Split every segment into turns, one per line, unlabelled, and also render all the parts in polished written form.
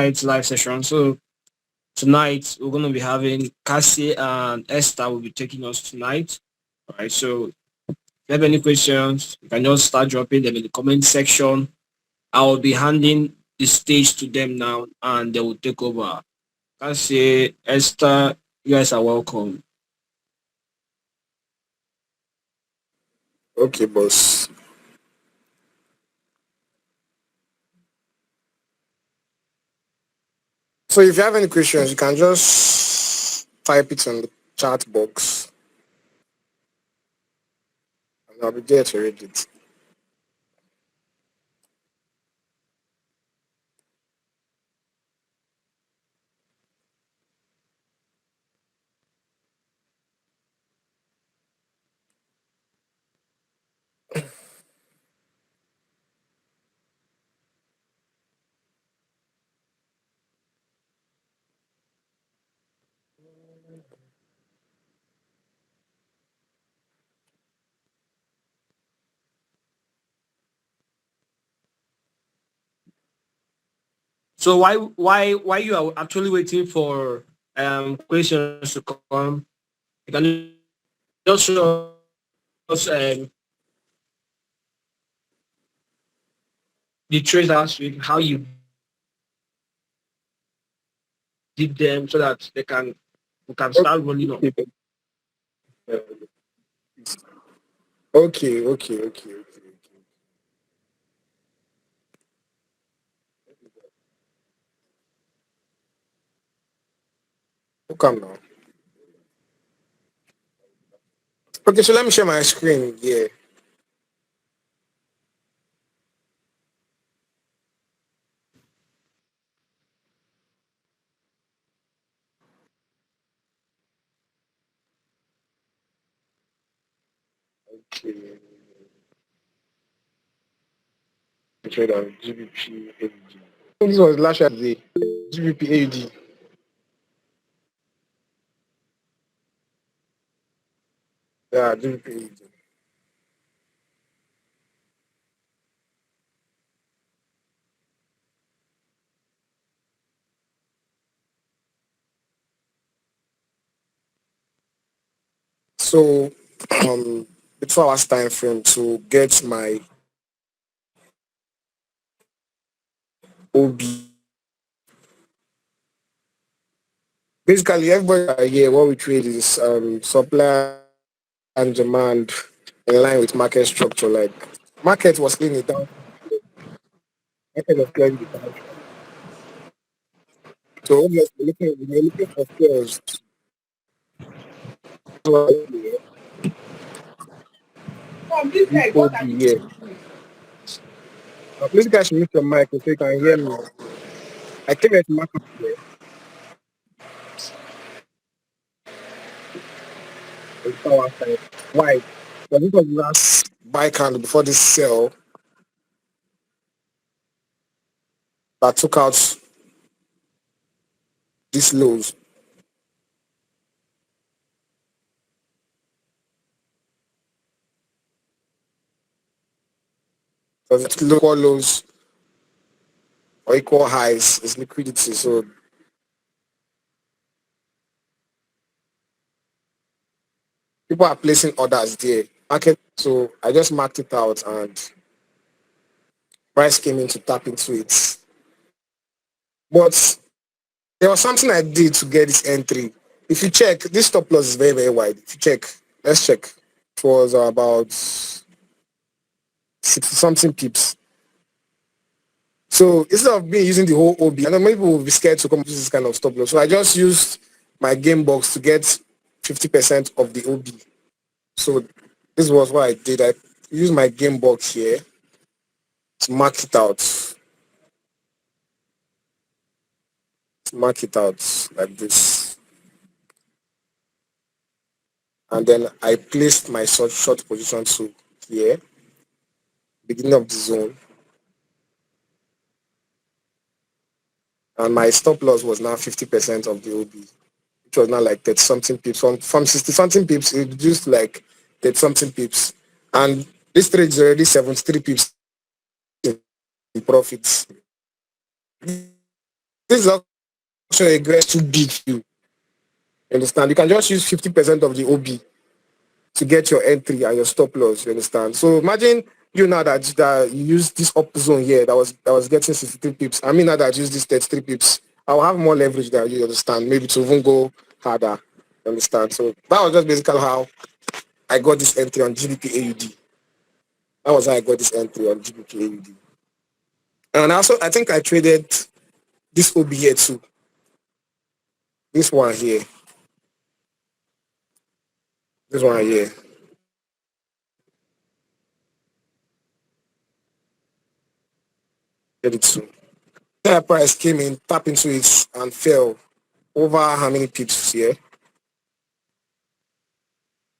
tonight's live session. So tonight we're gonna be having Cassie and Esther will be taking us tonight. All right. So if you have any questions, you can just start dropping them in the comment section. I will be handing the stage to them now, and they will take over. Cassie, Esther, you guys are welcome.
Okay, boss. So if you have any questions, you can just type it on the chat box and I'll be there to read it.
So why you are actually waiting for questions to come? You can just show us the trades last week, how you did them, so that they can we can start rolling up.
Okay, okay. Come now. Okay, so let me share my screen. Yeah. Okay. Trade on GBP AUD. This was last year today. GBP AUD. Yeah, GBP AUD. So it's 4 hours time frame to get my OB. Basically, everybody here, what we trade is supply and demand in line with market structure. Like market was cleaning it down, market was clearing it down. So obviously, we're looking for sales. This OB here. Please, guys, mute your mic so you can hear me. I came here to market here. It's 4 hours time. Why? Because this was the last buy candle before this sell that took out these lows. Because it's lower lows or equal highs is liquidity. So people are placing orders there. Market. So I just marked it out and price came in to tap into it. But there was something I did to get this entry. If you check, this stop loss is very, very wide. If you check, let's check. It was about 60 something pips. So instead of me using the whole OB, I know many people will be scared to come use this kind of stop loss. So I just used my game box to get 50% of the OB. So this was what I did. I used my game box here to mark it out. To mark it out like this. And then I placed my short position to here, beginning of the zone. And my stop loss was now 50% of the OB, which was now like 30 something pips. From 60 something pips, it reduced like 30 something pips. And this trade is already 73 pips in profits. This is also a great too big for you. You understand? You can just use 50% of the OB to get your entry and your stop loss. You understand? So imagine you now that you use this up zone here that was getting 63 pips. I mean now that I use this 33 pips, I'll have more leverage than you. Understand? Maybe to even go harder. You understand? So that was just basically how I got this entry on GBP AUD. That was how I got this entry on GBP AUD. And also I think I traded this OB here too. This one here. This one here. Get it too. Share price came in, tap into it, and fell over how many pips here?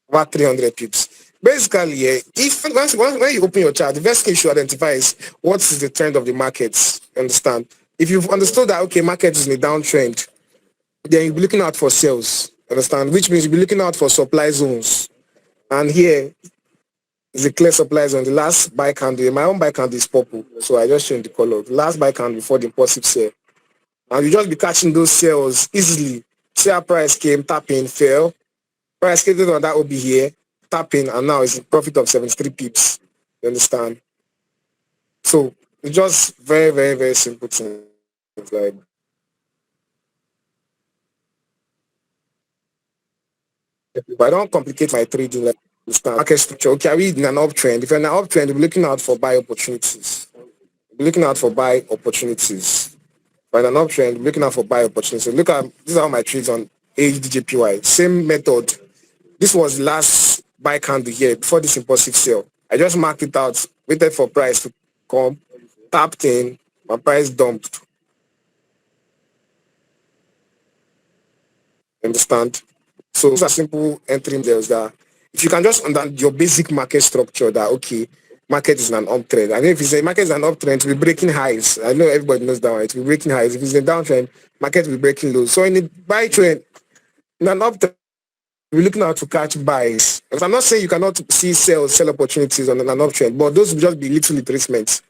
Over 300 pips. Basically, yeah, if once when you open your chart, the first thing you should identify is what is the trend of the markets. Understand? If you've understood that okay, market is in a downtrend, then you'll be looking out for sales. Understand? Which means you'll be looking out for supply zones. And here is a clear supply zone. The last buy candle, my own buy candle is purple, so I just changed the color. The last buy candle before the impulsive sale. And you just be catching those sales easily. Sale price came, tap in, fell. Price came on that OB here, tap in, and now it's a profit of 73 pips. You understand? So it's just very, very, very simple things. Like, but I don't complicate my trading. Like, understand? Market structure. Okay, are we in an uptrend? If you're in an uptrend, we're looking out for buy opportunities. We're looking out for buy opportunities. But in an uptrend, we're looking out for buy opportunities. Look at this is how my trades on ADJPY. Same method. This was the last buy candle here before this impulsive sale. I just marked it out, waited for price to come, tapped in, my price dumped. Understand? So those are simple entry models that if you can just understand your basic market structure that okay, market is in an uptrend. And if it's a market is an uptrend, to be breaking highs. I know everybody knows that one. It will be breaking highs. If it's a downtrend, market will be breaking lows. So in a buy trend, in an uptrend, we're looking out to catch buys. Because I'm not saying you cannot see sell opportunities on an uptrend, but those will just be little retracements.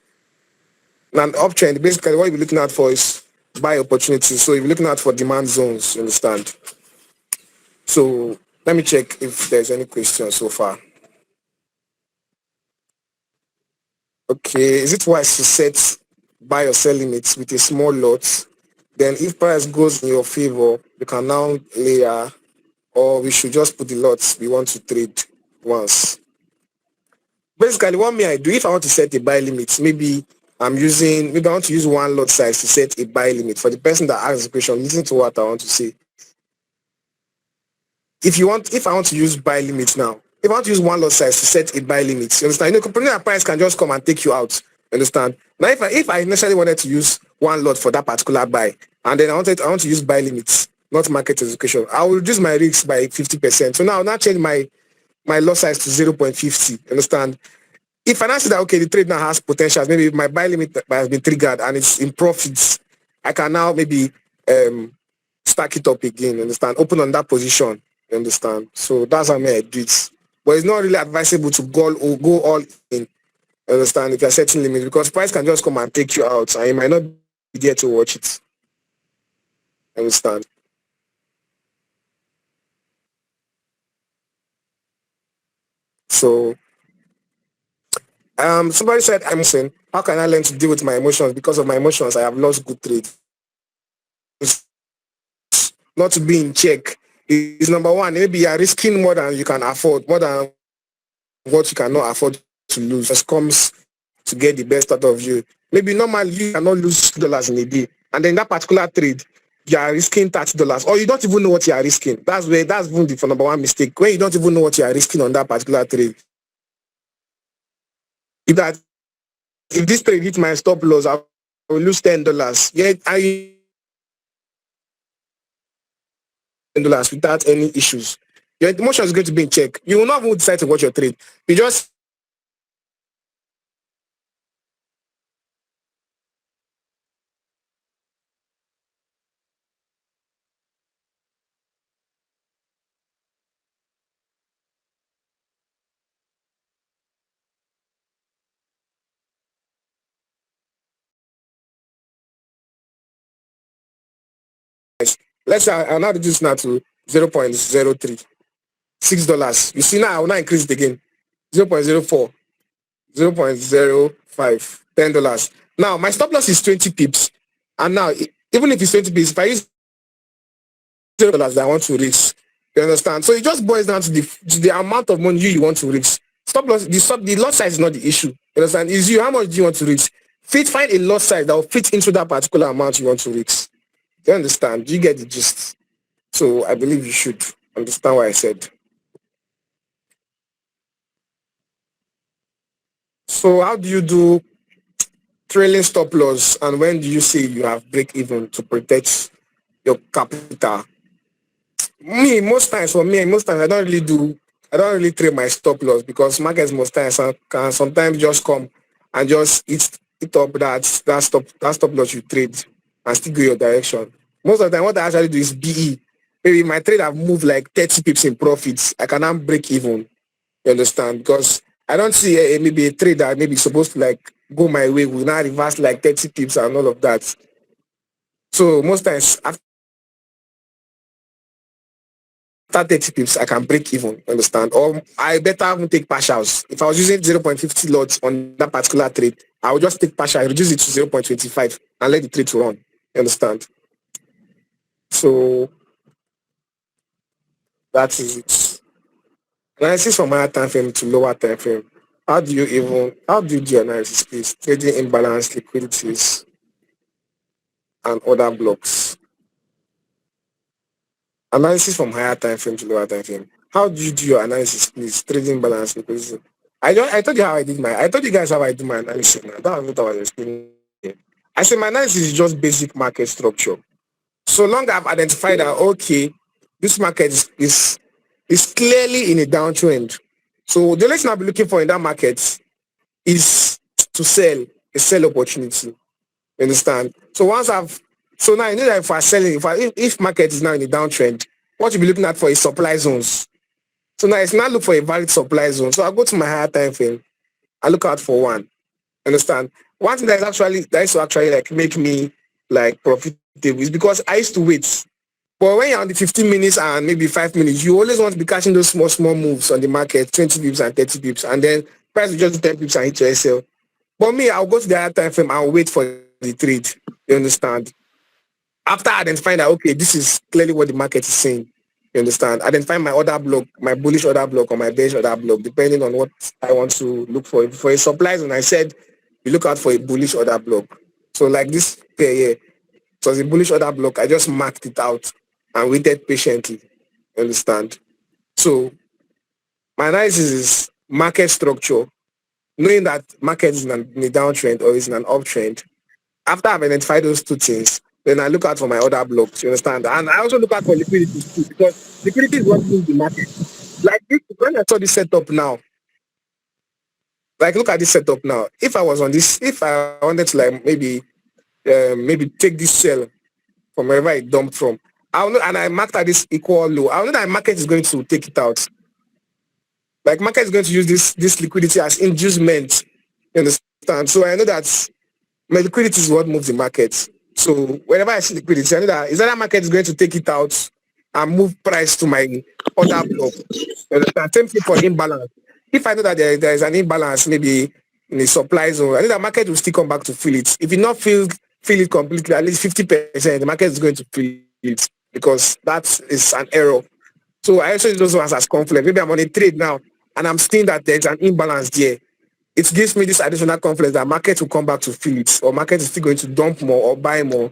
In an uptrend, basically what you're looking out for is buy opportunities. So you're looking out for demand zones, you understand? So let me check if there's any question so far. Okay, is it wise to set buy or sell limits with a small lot? Then if price goes in your favor, you can now layer, or we should just put the lots we want to trade once. Basically, what may I do if I want to set a buy limit? Maybe I want to use one lot size to set a buy limit. For the person that asks the question, listen to what I want to say. If I want to use buy limit now, if I want to use one lot size to set a buy limit, you understand? You know, company price can just come and take you out. You understand? Now, if I necessarily wanted to use one lot for that particular buy, and then I want to use buy limits, not market execution, I will reduce my risks by 50%. So now I'll now change my lot size to 0.50. Understand? If I now see that okay, the trade now has potentials, maybe my buy limit has been triggered and it's in profits, I can now maybe um stack it up again, understand? Open on that position, you understand? So that's how I do it. But it's not really advisable to go all in, understand, if you're setting limits because price can just come and take you out and you might not be there to watch it. Understand? So somebody said I'm saying, how can I learn to deal with my emotions? Because of my emotions, I have lost good trades. Not to be in check is number one. Maybe you are risking more than you can afford, more than what you cannot afford to lose. Just comes to get the best out of you. Maybe normally you cannot lose $2 in a day, and then that particular trade you are risking $30, or you don't even know what you are risking. That's even the number one mistake when you don't even know what you are risking on that particular trade. If that if this trade hits my stop loss, I will lose $10. Yeah, I $10 without any issues. Your emotion is going to be in check. You will not even decide to watch your trade. You just Let's say I'll now reduce now to 0.03, $6. You see now I will not increase it again. 0.04, 0.05, $10. Now my stop loss is 20 pips. And now even if it's 20 pips, if I use $0 that I want to reach, you understand? So it just boils down to the amount of money you want to reach. Stop loss, the lot size is not the issue. You understand? Is you how much do you want to reach? Find a lot size that will fit into that particular amount you want to reach. Do you understand? Do you get the gist? So I believe you should understand what I said. So how do you do trailing stop loss, and when do you say you have break even to protect your capital? Most times I don't really trade my stop loss because markets most times can sometimes just come and just eat up that stop loss you trade and still go your direction. Most of the time what I actually do is BE. Maybe my trade have moved like 30 pips in profits. I cannot break even. You understand? Because I don't see maybe a trade that maybe supposed to like go my way will now reverse like 30 pips and all of that. So most times after 30 pips, I can break even, understand? Or I better even take partials. If I was using 0.50 lots on that particular trade, I will just take partial, reduce it to 0.25 and let the trade to run. You understand? So that is it. Analysis from higher time frame to lower time frame. How do you do analysis, please? Trading imbalance, liquidities, and other blocks. Analysis from higher time frame to lower time frame. How do you do your analysis, please? Trading balance, liquidity. I told you how I did my. I told you guys how I do my analysis. Now that was what I was explaining. I said my analysis is just basic market structure. So long I've identified that okay, this market is clearly in a downtrend. So the only thing I'll be looking for in that market is to sell a sell opportunity. You understand? So now I know that if I selling, if market is now in a downtrend, what you'll be looking at for is supply zones. So now it's not look for a valid supply zone. So I go to my higher time frame. I look out for one. Understand? One thing that is to actually like make me like profitable is because I used to wait. But when you're on the 15 minutes and maybe 5 minutes, you always want to be catching those small moves on the market, 20 pips and 30 pips, and then price will just do 10 pips and hit your SL. But me, I'll go to the higher time frame and wait for the trade. You understand? After identifying that okay, this is clearly what the market is saying. You understand? Identify my order block, my bullish order block or my bearish order block, depending on what I want to look for. For a supply zone, I said you look out for a bullish order block. So like this pair here, it was a bullish order block. I just marked it out and waited patiently. You understand? So my analysis is market structure, knowing that market is in a downtrend or is in an uptrend. After I've identified those two things, then I look out for my other blocks. You understand? And I also look out for liquidity too, because liquidity is what moves the market. Like this, when I saw this setup now, like look at this setup now. If I was on this, if I wanted to like maybe take this sell from wherever it dumped from, I'll know, and I marked at this equal low. I'll know that market is going to take it out. Like market is going to use this liquidity as inducement. You understand? So I know that my liquidity is what moves the market. So whenever I see liquidity, I know that is that market is going to take it out and move price to my other block. You understand? Same thing for imbalance. If I know that there is an imbalance, maybe in the supply zone, I know that market will still come back to feel it. If you not feel it completely, at least 50%, the market is going to feel it because that is an error. So I also use those ones as conflict. Maybe I'm on a trade now and I'm seeing that there's an imbalance there. It gives me this additional confidence that market will come back to feel it, or market is still going to dump more or buy more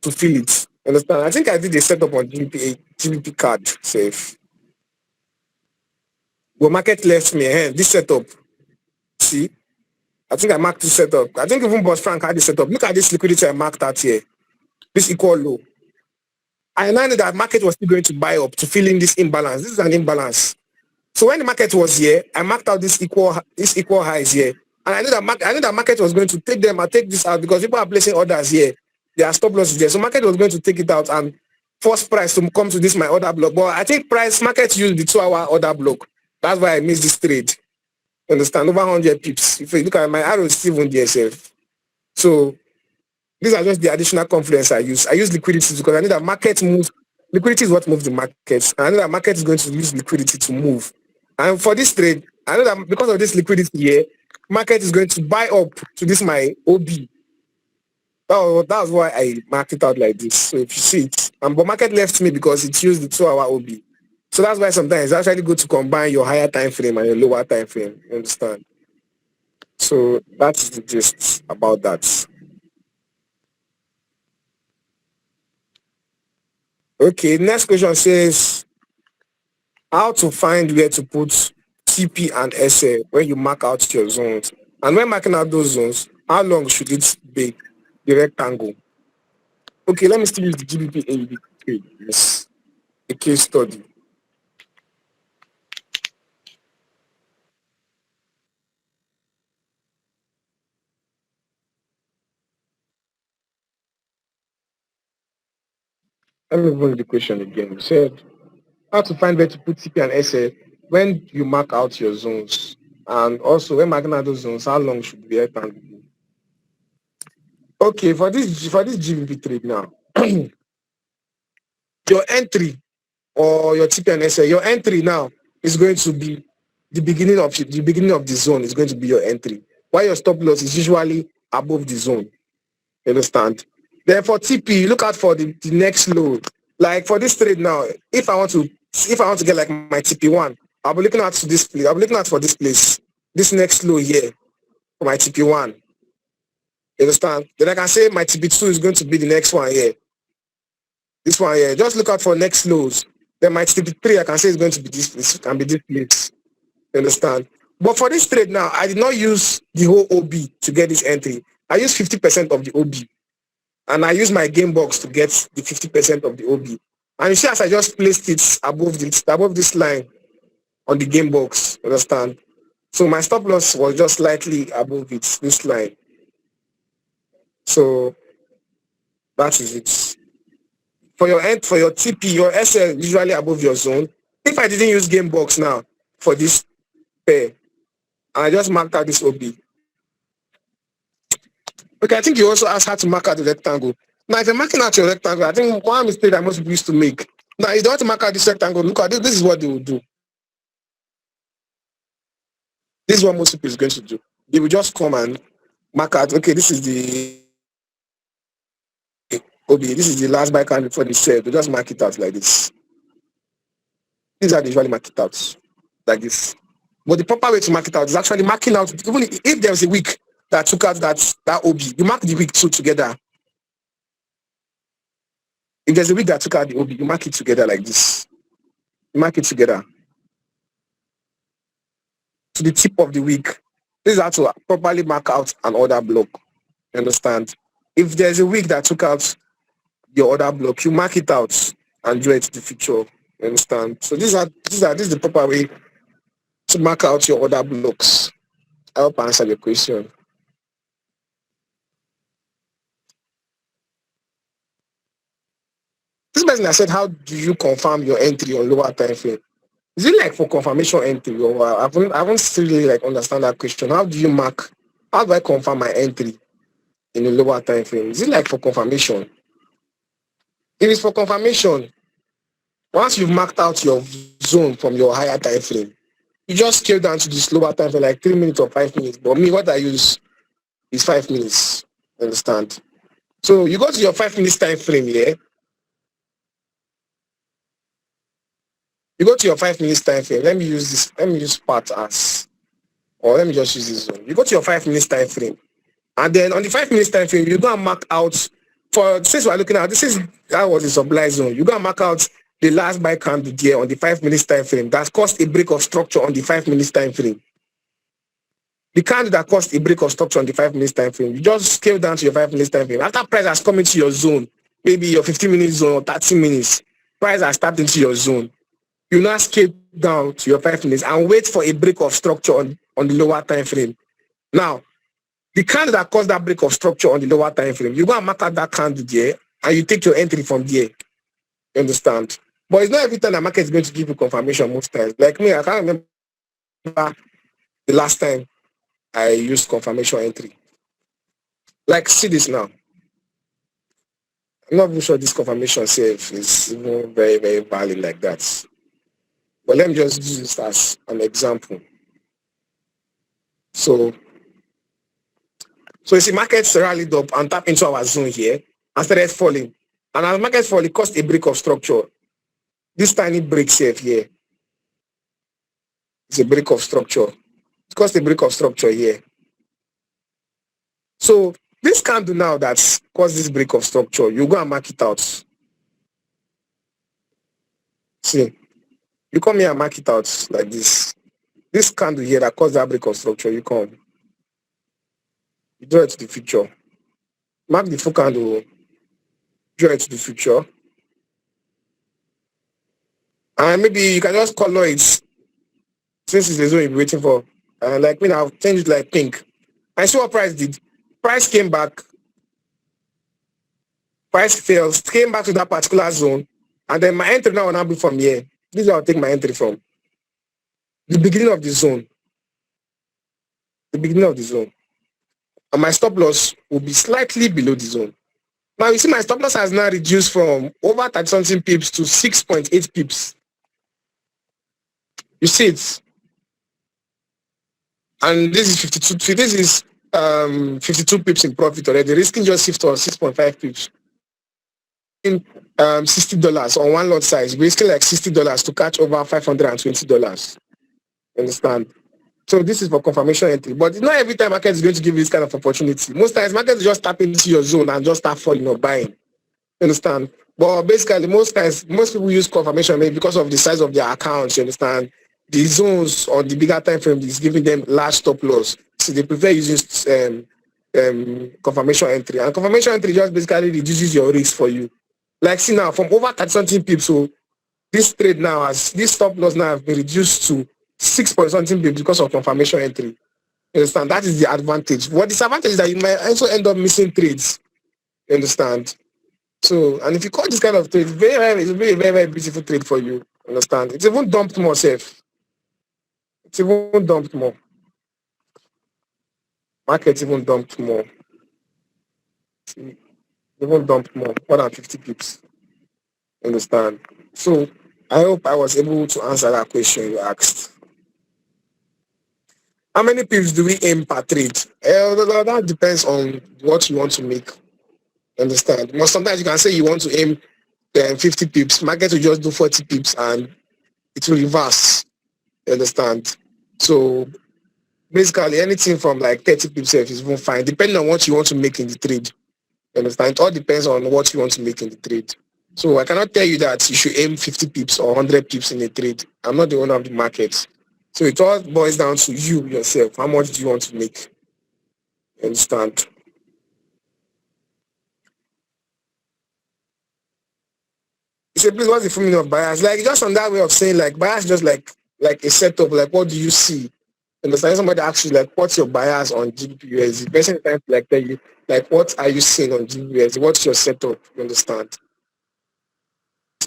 to feel it. Understand? I think I did a setup on GBP card safe. But market left me. This setup. See, I think I marked this setup. I think even Boss Frank had this setup. Look at this liquidity I marked out here. This equal low. I know that market was still going to buy up to fill in this imbalance. This is an imbalance. So when the market was here, I marked out this equal highs here. And I knew that market was going to take them and take this out because people are placing orders here. There are stop losses there. So market was going to take it out and force price to come to this my order block. But I think market used the 2 hour order block. That's why I missed this trade. Understand? Over 100 pips. If you look at my arrow, it's still on DSF. So these are just the additional confidence I use. I use liquidity because I need that market moves Liquidity is what moves the markets. And I know that market is going to use liquidity to move. And for this trade, I know that because of this liquidity here, market is going to buy up to this my OB. That was why I marked it out like this. So if you see it, but market left me because it used the 2 hour OB. So that's why sometimes it's actually good to combine your higher time frame and your lower time frame. You understand? So that's the gist about that. Okay, next question says how to find where to put TP and SA when you mark out your zones. And when marking out those zones, how long should it be the rectangle? Okay, let me still use the GBP AUD trade. Yes, a case study. Let me read the question again. You said how to find where to put TP and SA when you mark out your zones. And also when marking out those zones, how long should the rectangle be? Okay, for this GBP trade now, your entry or your TPNSA, your entry now is going to be the beginning of the zone is going to be your entry. While your stop loss is usually above the zone. You understand? Then for TP, look out for the next low. Like for this trade now, if I want to get like my TP1, I'll be looking out to this place. I'll be looking out for this place, this next low here for my TP1. You understand? Then I can say my TP2 is going to be the next one here. This one here. Just look out for next lows. Then my TP3, I can say it's going to be this place. It can be this place. You understand? But for this trade now, I did not use the whole OB to get this entry. I used 50% of the OB. And I used my game box to get the 50% of the OB. And you see, as I just placed it above this line on the game box, understand? So my stop loss was just slightly above it, this line. So that is it. For your TP, your SL usually above your zone. If I didn't use game box now for this pair, and I just marked out this OB. Okay, I think you also asked how to mark out the rectangle. Now, if you're marking out your rectangle, I think one mistake that most people used to make. Now, if they want to mark out this rectangle, look at this. This is what they will do. This is what most people is going to do. They will just come and mark out. Okay, this is the OB. This is the last buy candle for the sell. They just mark it out like this. This is how they usually mark it out, like this. But the proper way to mark it out is actually marking out. Even if there is a week that took out that OB, you mark the week two together. If there's a week that took out the OB, you mark it together like this. You mark it together to the tip of the week. This is how to properly mark out an order block. You understand? If there's a week that took out your order block, you mark it out and draw it to the future. You understand? So this is the proper way to mark out your order blocks. I hope I answered your question. This person has said, how do you confirm your entry on lower time frame? Is it like for confirmation entry, or I haven't still really like understand that question. How do you mark? How do I confirm my entry in a lower time frame? Is it like for confirmation? If it's for confirmation, once you've marked out your zone from your higher time frame, you just scale down to this lower time frame, like 3 minutes or 5 minutes. But me, what I use is 5 minutes. Understand? So you go to your 5 minutes time frame here. You go to your 5 minutes time frame. Let me use this. Let me use part as, or let me just use this zone. You go to your 5 minutes time frame, and then on the 5 minutes time frame, you go and mark out for since we're looking at this is that was a supply zone. You go and mark out the last buy candle there on the 5 minutes time frame. That's caused a break of structure on the 5 minutes time frame. The candle that caused a break of structure on the 5 minutes time frame, you just scale down to your 5 minutes time frame. After price has come into your zone, maybe your 15 minutes zone or 30 minutes, price has tapped into your zone. You now scale down to your 5 minutes and wait for a break of structure on the lower time frame. Now, the candle that caused that break of structure on the lower time frame, you go and mark out that candle there and you take your entry from there. You understand? But it's not every time the market is going to give you confirmation most times. Like me, I can't remember the last time I used confirmation entry. Like, see this now. I'm not even sure this confirmation safe is even very, very valid like that. But let me just use this as an example. So, so you see, markets rallied up and tap into our zone here and started falling. And as markets fall, it caused a break of structure. This tiny break safe here is a break of structure. It caused a break of structure here. So this candle now that's caused this break of structure, you go and mark it out. See, you come here and mark it out like this. This candle here that caused that break of structure, you come, you draw it to the future. Mark the full candle, draw it to the future. And maybe you can just color it since it's the zone you're waiting for. Like me now, change it like pink. I see what price did. Price came back, price fell, came back to that particular zone. And then my entry now will not be from here. This is where I'll take my entry from. The beginning of the zone. The beginning of the zone. And my stop loss will be slightly below the zone. Now you see my stop loss has now reduced from over 30 something pips to 6.8 pips. You see it? And this is 52. This is 52 pips in profit already. Risking just shift or 6.5 pips. $60 on one lot size, basically like $60 to catch over $520. Understand? So this is for confirmation entry. But not every time market is going to give you this kind of opportunity. Most times markets just tap into your zone and just start falling or buying. Understand? But basically most times most people use confirmation maybe because of the size of their accounts, you understand? The zones or the bigger time frame is giving them large stop loss. So they prefer using confirmation entry. And confirmation entry just basically reduces your risk for you. Like see now, from over 30 something pips, so this trade now has this stop loss now have been reduced to 6 point something pips because of confirmation entry. You understand? That is the advantage. What disadvantage is that you might also end up missing trades. You understand? So, and if you call this kind of trade, it's a very beautiful trade for you. Understand? It's even dumped more safe. It's even dumped more. Market even dumped more. Even dumped more than 50 pips. Understand? So I hope I was able to answer that question you asked. How many pips do we aim per trade? That depends on what you want to make. Understand? But sometimes you can say you want to aim 50 pips. Market will just do 40 pips and it will reverse. Understand? So basically anything from like 30 pips is even fine, depending on what you want to make in the trade. Understand? It all depends on what you want to make in the trade. So I cannot tell you that you should aim 50 pips or 100 pips in a trade. I'm not the owner of the market. So it all boils down to you yourself. How much do you want to make? Understand? You say, please, what's the full meaning of bias? Like just on that way of saying like bias, just like a setup. Like what do you see? Understand? Somebody asks you like, what's your bias on GBPUSD? The person trying to like tell you like, what are you seeing on GBPUSD? What's your setup? You understand?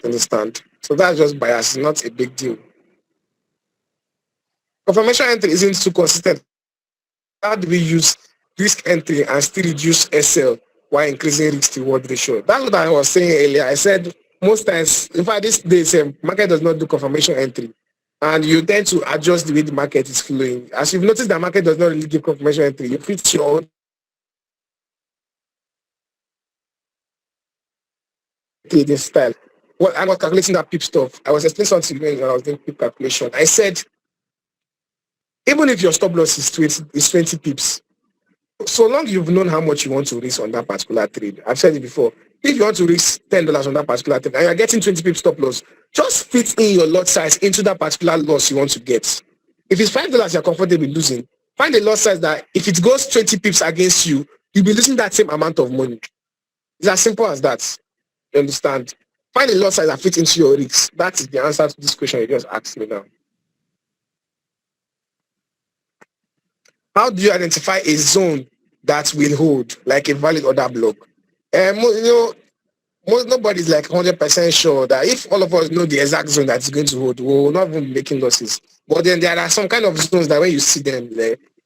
Understand? So that's just bias. It's not a big deal. Confirmation entry isn't too consistent. How do we use risk entry and still reduce SL while increasing risk to reward ratio? That's what I was saying earlier. I said most times, in fact, these days, market does not do confirmation entry. And you tend to adjust the way the market is flowing. As you've noticed, the market does not really give confirmation entry. You fit your own trading style. Well, I was calculating that PIP stuff. I was explaining something when I was doing PIP calculation. I said, even if your stop loss is 20 pips, so long you've known how much you want to risk on that particular trade. I've said it before. If you want to risk $10 on that particular trade and you're getting 20 pips stop loss, just fit in your lot size into that particular loss you want to get. If it's $5 you're comfortable losing, find a lot size that if it goes 20 pips against you, you'll be losing that same amount of money. It's as simple as that. You understand? Find a lot size that fits into your risk. That is the answer to this question you just asked me now. How do you identify a zone that will hold, like a valid order block? Nobody's like 100% sure that if all of us know the exact zone that's going to hold, we will not even be making losses. But then there are some kind of zones that when you see them,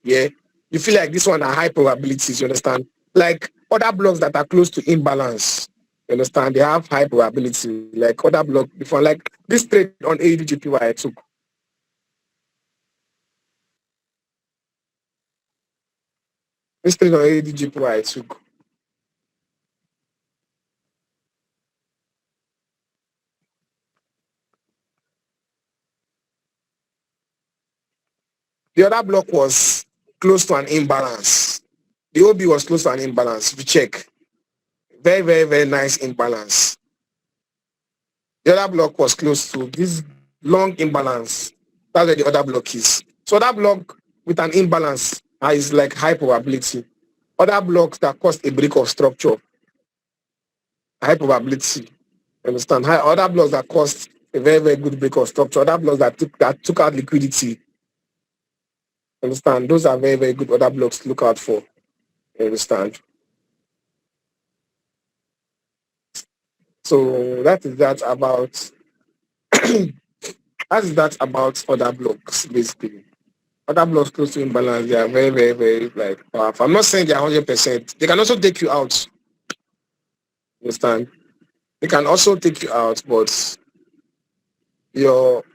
yeah, you feel like this one are high probabilities, you understand? Like other blocks that are close to imbalance, You understand? They have high probability, like other block before, like this trade on ADGPY I took. This trade on ADGPY I took. The other block was close to an imbalance. The OB was close to an imbalance. If you check, very, very, very nice imbalance. The other block was close to this long imbalance. That's where the other block is. So that block with an imbalance is like high probability. Other blocks that caused a break of structure, high probability. Understand? Other blocks that caused a very, very good break of structure. Other blocks that took out liquidity. Understand? Those are very, very good other blocks to look out for. Understand? So that is that about other blocks basically. Other blocks close to imbalance, they are very, very, very like powerful. I'm not saying they are 100%. They can also take you out. Understand? They can also take you out, but your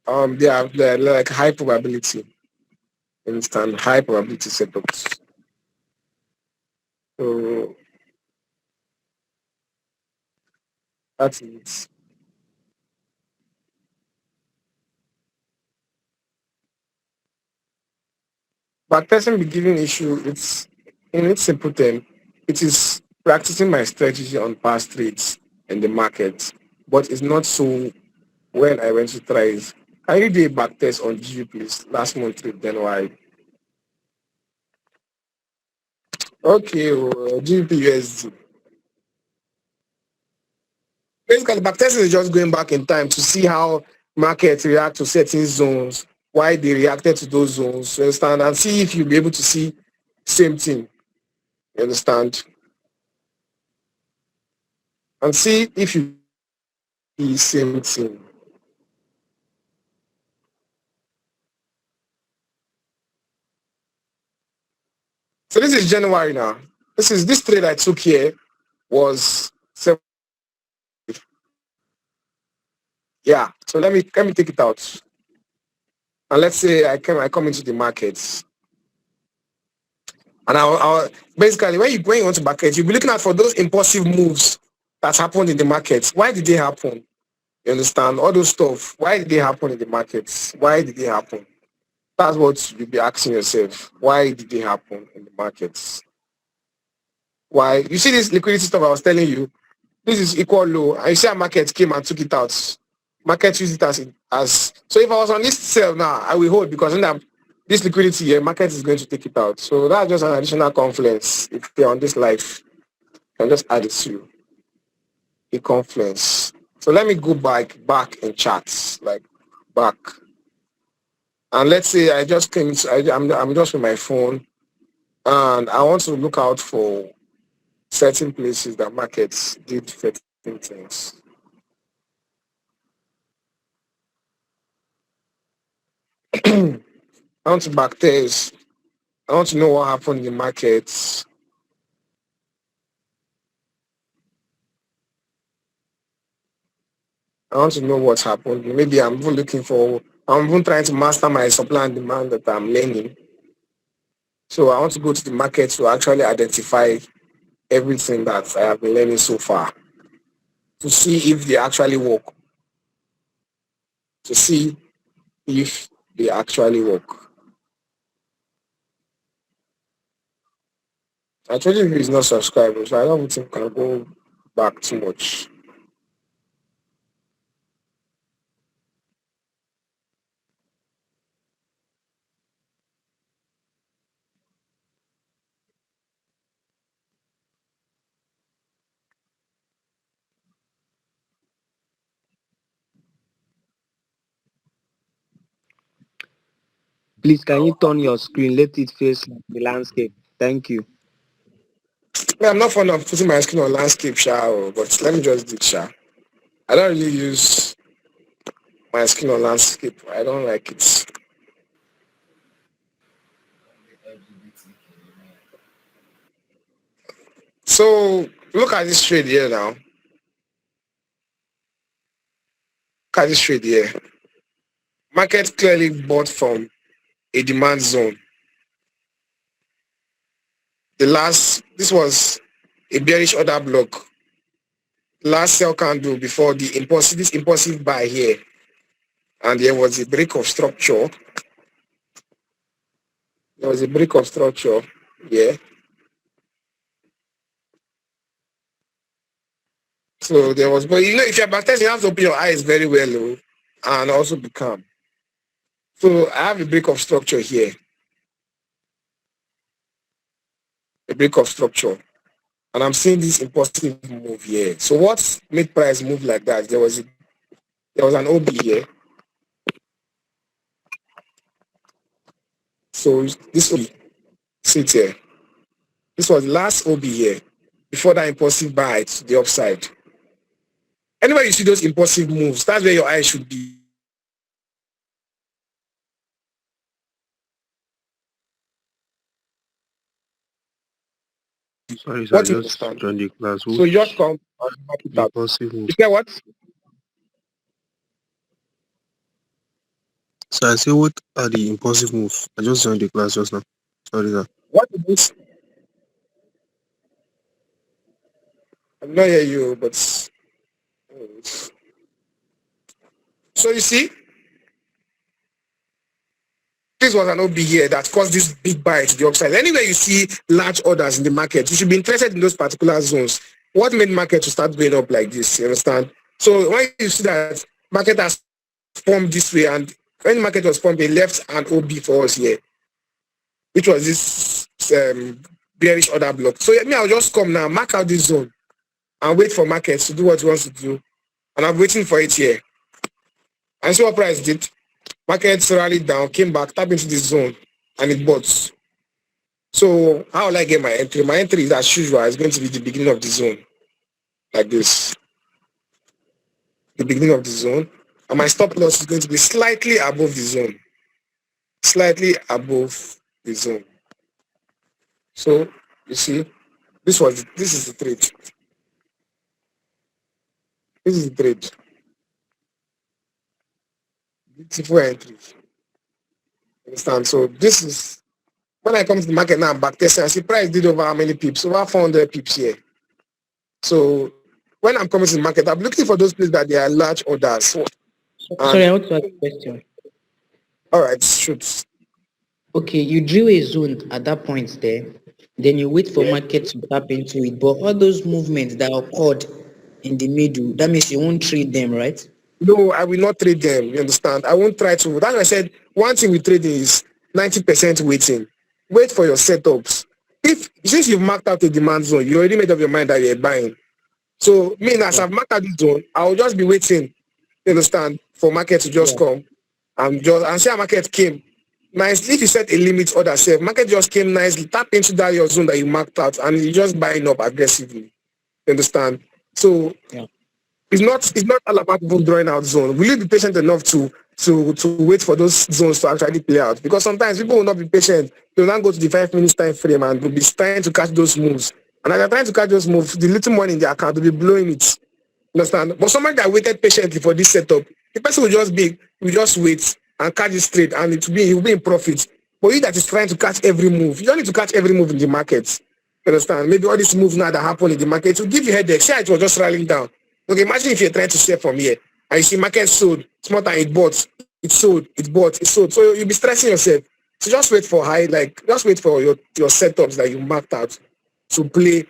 they are like high probability. Understand? High probability setups. So that's it. But person be giving issue, it's in its simple term, it is practicing my strategy on past trades in the market. But it's not so when I went to try it. Can you do a back test on GU please? Last month trade, then why? Okay, GBP USD. Basically, backtesting is just going back in time to see how markets react to certain zones, why they reacted to those zones, you understand, and see if you'll be able to see same thing, you understand, and see if you see same thing. So this is January now. This trade I took here was yeah. So let me take it out, and let's say I come into the markets. And basically, when you want to market, you'll be looking out for those impulsive moves that happened in the markets. Why did they happen? You understand? All those stuff. Why did they happen in the markets? Why did they happen? That's what you'll be asking yourself. Why did they happen in the markets? Why? You see this liquidity stuff I was telling you? This is equal low. And you see how market came and took it out. Market used it as so if I was on this sell now, I will hold because when this liquidity here, market is going to take it out. So that's just an additional confluence. If you're on this life, you can just add it to a confluence. So let me go back in charts, like back. And let's say I just came to, I'm just with my phone and I want to look out for certain places that markets did certain things. I want to backtest. I want to know what happened in the markets. I want to know what happened. Maybe I'm even trying to master my supply and demand that I'm learning. So I want to go to the market to actually identify everything that I have been learning so far to see if they actually work. To see if they actually work. I told you he's not subscribed, so I don't think I can go back too much.
Please, can you turn your screen? Let it face the landscape. Thank you.
I'm not fond of putting my skin on landscape, but let me just do it, I don't really use my skin on landscape. I don't like it. So Look at this trade here now. Look at this trade here. Market clearly bought from a demand zone. This was a bearish order block. Last sell candle before this impulsive buy here. And there was a break of structure. There was a break of structure. Yeah. So there was, but if you're backtesting, you have to open your eyes very well, and also be calm. So I have a break of structure here. A break of structure. And I'm seeing this impulsive move here. So what made price move like that? There was an OB here. So this OB sit here. This was the last OB here before that impulsive buy to the upside. Anywhere you see those impulsive moves, that's where your eyes should be.
Sorry, sir, I
What you
just
understand?
joined the class.
So you just
Which
come and mark it out.
impulsive
You
moves?
get what?
So I say, what are the impulsive moves? I just joined the class just now. Sorry, sir.
What is this? I'm not hear you, but so you see, this was an OB here that caused this big buy to the upside. Anywhere you see large orders in the market, you should be interested in those particular zones. What made market to start going up like this? You understand? So when you see that market has formed this way, and when market was formed, they left an OB for us here, which was this bearish order block. So me, I'll just come now, mark out this zone, and wait for market to do what it wants to do. And I'm waiting for it here. And see what price did. Market rallied down, came back, tapped into this zone, and it bought. So how will I get my entry? My entry is as usual. It's going to be the beginning of the zone, like this. The beginning of the zone. And my stop loss is going to be slightly above the zone. Slightly above the zone. So you see, this is the trade. This is the trade. Beautiful entry. Understand? So this is when I come to the market now, I'm back testing. I see price did over how many pips? Over 400 pips here. So when I'm coming to the market, I'm looking for those places that there are large orders.
Sorry,
And
I want to ask a question.
all right, shoot.
Okay, you drill a zone at that point there, then you wait for
Yeah.
market to tap into it. But all those movements that occurred in the middle, that means you won't trade them, right?
No, I will not trade them. You understand? I won't try to. That's why I said one thing with trading is 90% waiting. Wait for your setups. If since you've marked out a demand zone, you already made up your mind that you're buying. So me, as
Yeah,
I've marked out this zone, I'll just be waiting. You understand? For market to just
yeah,
come and see how market came. Nice. If you set a limit order, say market just came nicely, tap into that your zone that you marked out, and you just buying up aggressively. You understand? So
yeah.
it's not all about people drawing out zone. Will you be patient enough to wait for those zones to actually play out? Because sometimes people will not be patient. They will not go to the 5 minutes time frame and will be trying to catch those moves. And as they're trying to catch those moves, the little money in their account will be blowing it. Understand? But somebody that waited patiently for this setup, the person will just wait and catch it straight, and he will be in profit. But you that is trying to catch every move, you don't need to catch every move in the market. You understand? Maybe all these moves now that happen in the market it will give you headache. See how it was just rallying down. Okay, imagine if you're trying to sell from here and you see market sold, small time it bought, it sold, it bought, it sold. So you'll be stressing yourself. So just wait for just wait for your setups that you marked out to play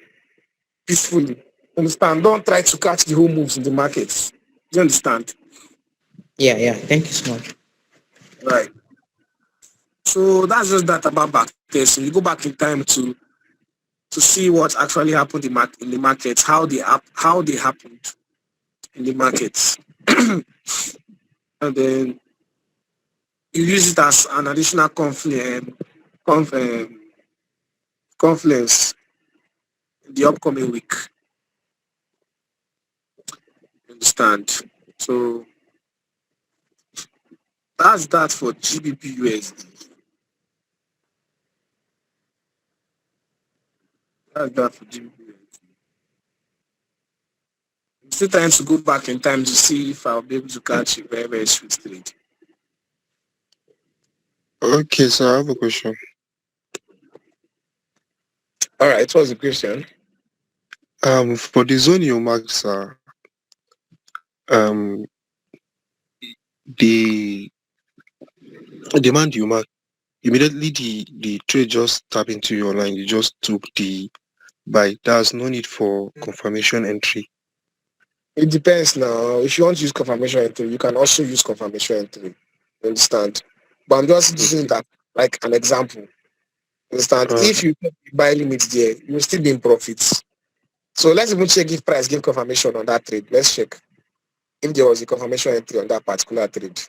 peacefully. Understand? Don't try to catch the whole moves in the markets. Do you understand?
Yeah, yeah. Thank you so much.
Right. So that's just that about backtesting. You go back in time to see what actually happened in the markets, how they happened in the markets, and then you use it as an additional conf, um, confluence in the upcoming week. You understand? So that's that for GBP USD. That's that for GBP USD. Still trying to go back in time to see if I'll be able to catch a very, very sweet trade.
Okay, so I have a question.
All right, what's the question?
For the zone you marked, sir, um, the demand you mark immediately the trade just tap into your line. You just took the buy. There's no need for confirmation entry.
It depends now. If you want to use confirmation entry, you can also use confirmation entry. You understand? But I'm just using
Okay.
that like an example. Understand?
Uh,
If you buy limit there, you will still be in profits. So let's even check if price give confirmation on that trade. Let's check if there was a confirmation entry on that particular trade.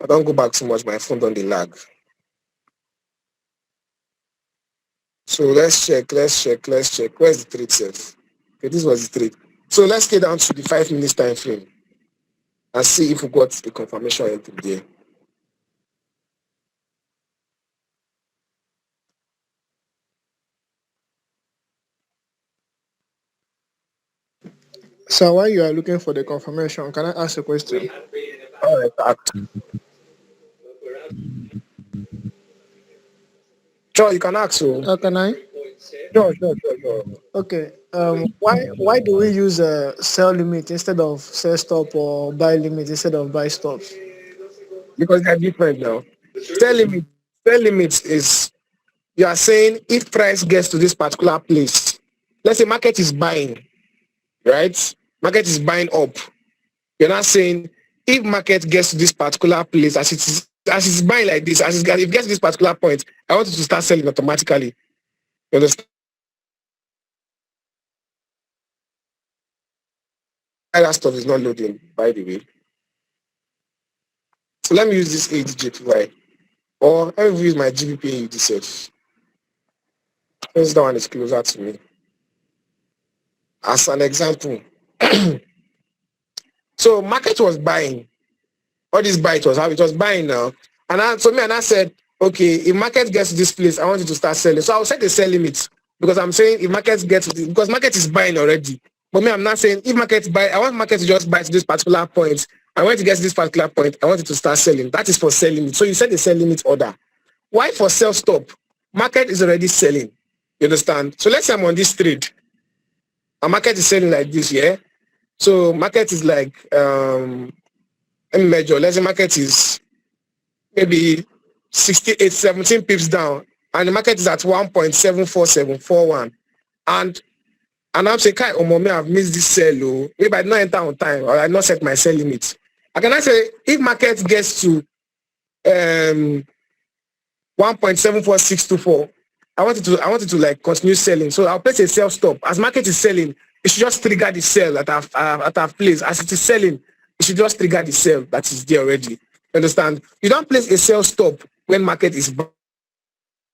I don't go back too much. My phone don't dey lag. So let's check. Where's the trade safe? Okay, this was the trade. So let's get down to the 5 minutes time frame and see if we got a confirmation entry there.
So while you are looking for the confirmation, can I ask a question?
All right, sure, you can ask. So
Can I?
sure.
Okay. Why do we use a sell limit instead of sell stop or buy limit instead of buy stops?
Because they're different now. Sell limit, sell limits is you are saying if price gets to this particular place, let's say market is buying, right? Market is buying up. You're not saying if market gets to this particular place as it's buying like this, if it gets to this particular point, I want it to start selling automatically. You understand? Why that stuff is not loading, by the way. So let me use this ADJPY. Or let me use my GBP AUD self. Since that one is closer to me. As an example. So market was buying. All this buy it was how it was buying now. And I said, okay, if market gets to this place, I want you to start selling. So I'll set a sell limit because I'm saying if market gets to this, because market is buying already. But me, I'm not saying if market buy, I want market to just buy to this particular point. And when it gets to this particular point, I want it to start selling. That is for sell limit. So you set a sell limit order. Why for sell stop? Market is already selling. You understand? So let's say I'm on this trade. And market is selling like this, yeah? So market is like let me measure. Let's say market is maybe 68, 17 pips down, and the market is at 1.74741. And and I'm saying, Kai Omome, I've missed this sell. Oh. Maybe I did not enter on time or I not set my sell limit. I cannot say if market gets to 1.74624, I wanted to like continue selling. So I'll place a sell stop. As market is selling, it should just trigger the sell that I've placed. As it is selling, it should just trigger the sell that is there already. You understand? You don't place a sell stop when market is buying,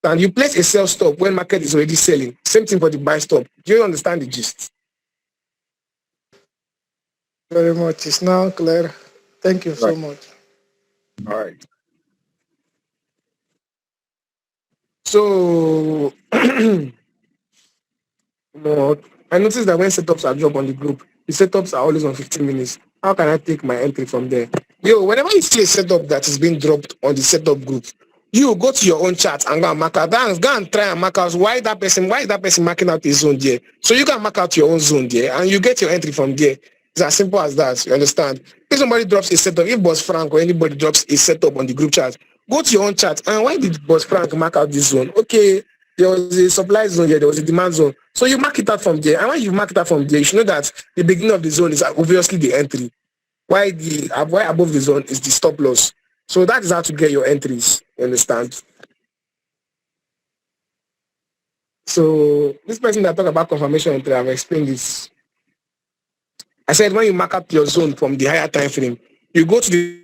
and you place a sell stop when market is already selling. Same thing for the buy stop. Do you understand the gist?
Very much. It's now clear. Thank you so
Right.
much.
All right. So no, I noticed that when setups are dropped on the group, the setups are always on 15 minutes. How can I take my entry from there? Yo, whenever you see a setup that is being dropped on the setup group, you go to your own chat and go and mark out. Go and try and mark out why is that person marking out a zone there? So you can mark out your own zone there and you get your entry from there. It's as simple as that. You understand? If somebody drops a setup, if Boss Frank or anybody drops a setup on the group chat, go to your own chat. And why did Boss Frank mark out this zone? Okay, there was a supply zone here, there was a demand zone. So you mark it out from there. And when you mark it out from there, you should know that the beginning of the zone is obviously the entry. Why above the zone is the stop loss. So that is how to get your entries. You understand? So this person that talk about confirmation entry, I've explained this. I said when you mark up your zone from the higher time frame, you go to the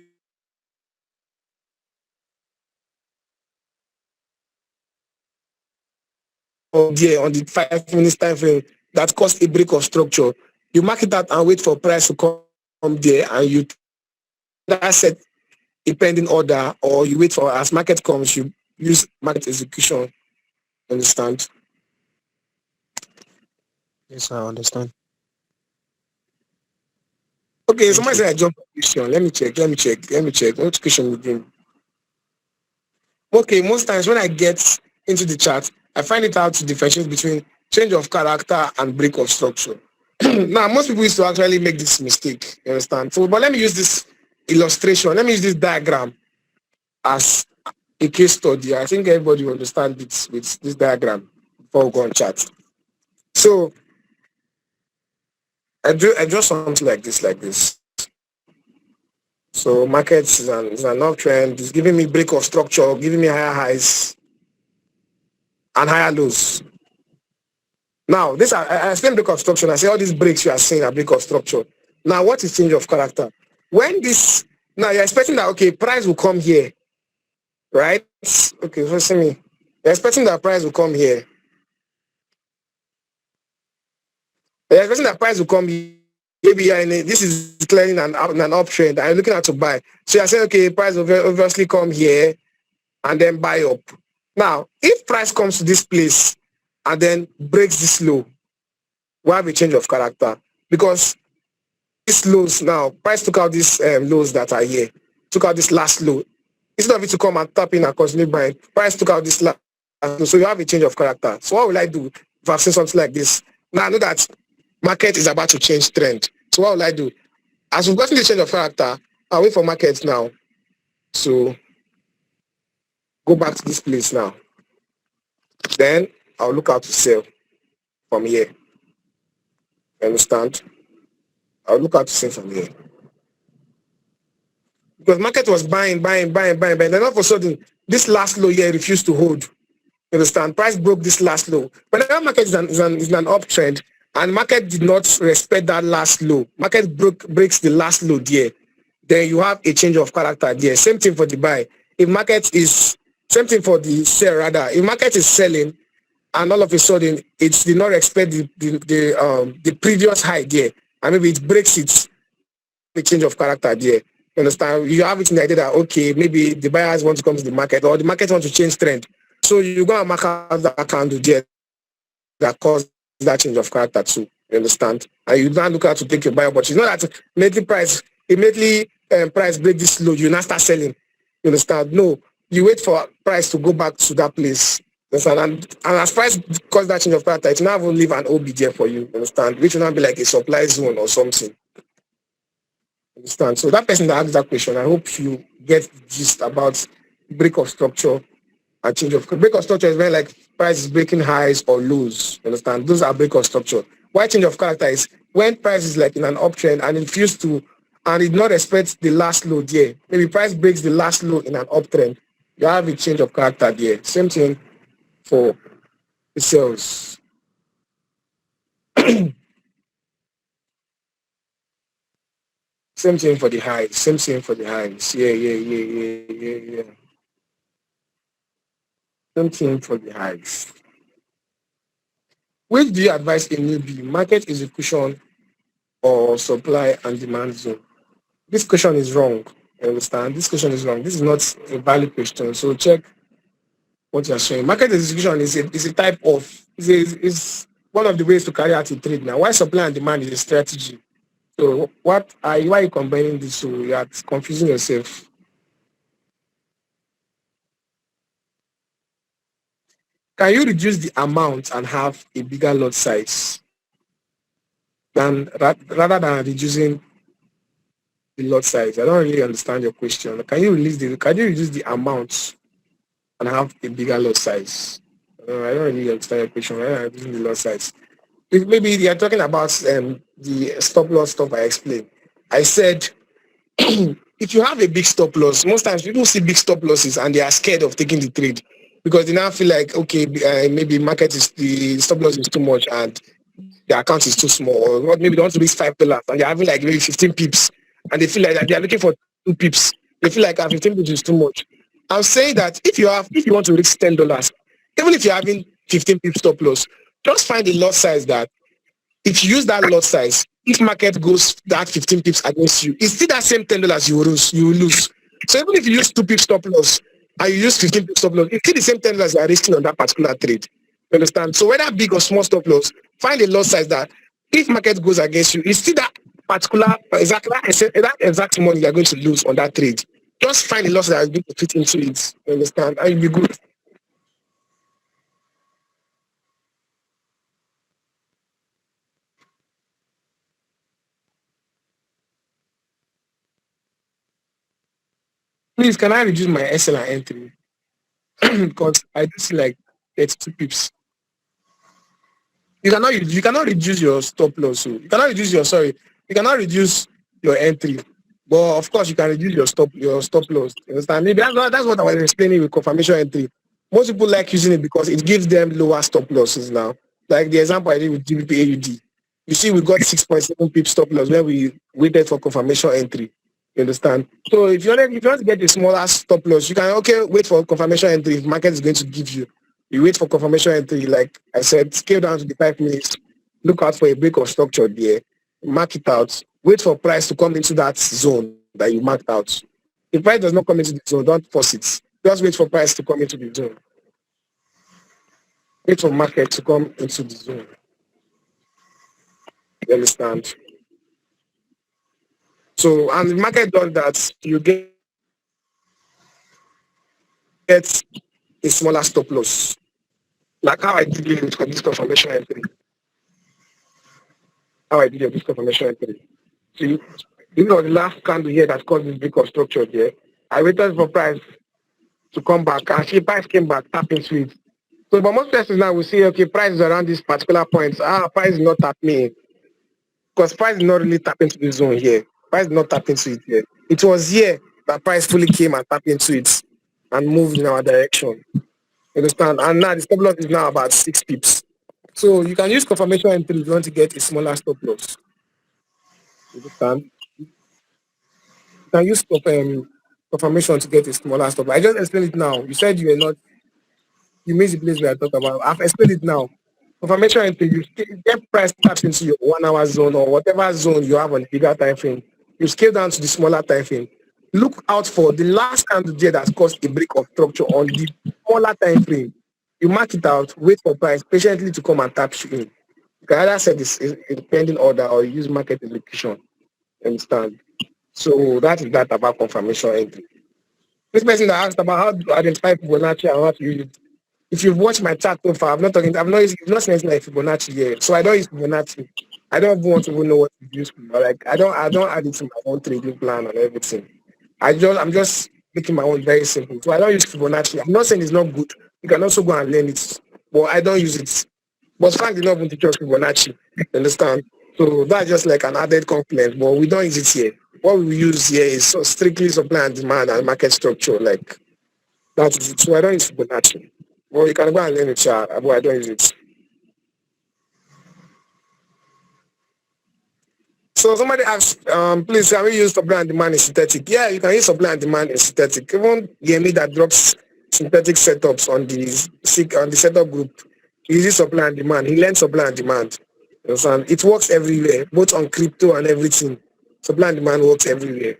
there on the 5 minutes time frame that caused a break of structure. You mark it out and wait for price to come there, and you that set a pending order, or you wait for as market comes, you use market execution. Understand?
yes, I understand.
Okay,
Thank
somebody
you.
said I jumped a question. Let me check. What question again? Okay, most times when I get into the chat, I find it hard to differentiate between change of character and break of structure. Now, most people used to actually make this mistake. You understand? So, but let me use this illustration. Let me use this diagram as a case study. I think everybody will understand it with this diagram before we go on chat. So, I draw something like this. So, markets is an uptrend. It's giving me break of structure, giving me higher highs and higher lows. Now, this I explain break of structure. I say all these breaks you are seeing are break of structure. Now, what is change of character? When this now you're expecting that okay, price will come here, right? Okay, so see me. You're expecting that price will come here. You're expecting that price will come here. Maybe this is clearing an uptrend. I'm looking at to buy. So you're saying okay, price will obviously come here and then buy up. Now, if price comes to this place and then breaks this low, we have a change of character because these lows now, price took out these lows that are here, took out this last low. Instead of it to come and tap in and continue buying, price took out this last low. So you have a change of character. So what will I do if I've seen something like this? Now I know that market is about to change trend. So what will I do? As we've gotten the change of character, I'll wait for markets now. So go back to this place now. Then I'll look out to sell from here. You understand? I'll look out to sell from here. Because market was buying. Then all of a sudden, this last low here refused to hold. You understand? Price broke this last low. Whenever market is an uptrend and market did not respect that last low, market breaks the last low there, then you have a change of character there. Same thing for the buy. If market is same thing for the sell rather. If market is selling and all of a sudden it did not respect the previous high there, and maybe it breaks it, you have a change of character there. You understand? You have it in the idea that okay, maybe the buyers want to come to the market or the market wants to change trend. So you go and mark out that candle there that caused that change of character too. You understand? And you now look out to take your buy opportunity. It's not that immediately price break this low, you now start selling. You understand? No, you wait for price to go back to that place. You understand? And as price cause that change of character, it will now even leave an OB there for you. You understand? Which will now be like a supply zone or something. Understand? So that person that asked that question, I hope you get the gist about break of structure and change of break of structure is when like price is breaking highs or lows. Understand? Those are break of structure. Why change of character is when price is like in an uptrend and it refuse to and it not respect the last low there. Maybe price breaks the last low in an uptrend. You have a change of character there. Same thing for the sales. Same thing for the highs. Same thing for the highs. Yeah. Same thing for the highs. Which do you advise a newbie? Market execution or supply and demand zone? This question is wrong. You understand? This question is wrong. This is not a valid question. So check what you're showing. Market execution is a type of is one of the ways to carry out a trade now. Why supply and demand is a strategy. So why are you combining this? So you're confusing yourself. Can you reduce the amount and have a bigger lot size rather than reducing the lot size? I don't really understand your question. Can you reduce the amount and have a bigger lot size? I don't really understand your question. Rather than reducing the lot size. Maybe they are talking about the stop loss stuff I explained. I said if you have a big stop loss, most times people see big stop losses and they are scared of taking the trade because they now feel like okay, maybe the stop loss is too much and the account is too small, or maybe they want to risk $5 and they're having like maybe 15 pips and they feel like that they are looking for 2 pips. They feel like 15 pips is too much. I'm saying that if you want to risk $10, even if you're having 15 pips stop loss, just find a lot size that if you use that lot size, if market goes that 15 pips against you, it's still that same $10 you will lose. So even if you use 2 pips stop loss and you use 15 pips stop loss, it's still the same $10 you are risking on that particular trade. You understand? So whether big or small stop loss, find a lot size that if market goes against you, it's still that particular exactly that exact money you're going to lose on that trade. Just find a loss that is going to fit into it. You understand? And you'll be good. Please, can I reduce my SL and entry? Because I do see like 32 pips. You cannot reduce your stop loss. So you cannot reduce your sorry. You cannot reduce your entry. But of course you can reduce your stop loss. You understand? Maybe that's what I was explaining with confirmation entry. Most people like using it because it gives them lower stop losses now. Like the example I did with GBP AUD. You see, we got 6.7 pip stop loss when we waited for confirmation entry. You understand? So if you want to get a smaller stop loss, you can okay wait for confirmation entry if market is going to give you. You wait for confirmation entry, like I said, scale down to the 5 minutes, look out for a break of structure there, mark it out, wait for price to come into that zone that you marked out. If price does not come into the zone, don't force it. Just wait for price to come into the zone. Wait for market to come into the zone. You understand? So, and the market does that, you get a smaller stop loss. Like how I did it for this confirmation entry. How I did it with this confirmation entry. See, this was the last candle here that caused this big of structure there. I waited for price to come back. And see, price came back, tapping into it. So, but most persons now will say, okay, price is around this particular point. Price is not at me. Because price is not really tapping into the zone here. Price is not tapping into it here. It was here that price fully came and tapped into it and moved in our direction. You understand? And now the stop loss is now about 6 pips. So you can use confirmation entry if you want to get a smaller stop loss. You understand? You can use confirmation to get a smaller stop. I just explained it now. You said you were not, you missed the place where I talked about. I've explained it now. Confirmation entry, get price tapped into your 1 hour zone or whatever zone you have on the bigger time frame. You scale down to the smaller time frame. Look out for the last candle there that caused a break of structure on the smaller time frame. You mark it out, wait for price patiently to come and tap you in. You can either set this in pending order or use market execution. Understand? So that is that about confirmation entry. This person that asked about how to identify Fibonacci and how to use it. If you've watched my chat so far, I've not seen anything like Fibonacci yet. So I don't use Fibonacci. I don't even want to even know what to use for. Like I don't add it to my own trading plan and everything. I'm just making my own very simple. So I don't use Fibonacci. I'm not saying it's not good. You can also go and learn it. But I don't use it. But Frank did not even teach us Fibonacci. You understand? So that's just like an added component, but we don't use it here. What we use here is so strictly supply and demand and market structure. Like that is it. So I don't use Fibonacci. Well, you can go and learn it, but I don't use it. So somebody asked, please, can we use supply and demand in synthetic? Yeah, you can use supply and demand in synthetic. Even Yemi that drops synthetic setups on the setup group, he uses supply and demand. He learns supply and demand. You understand? It works everywhere, both on crypto and everything. Supply and demand works everywhere.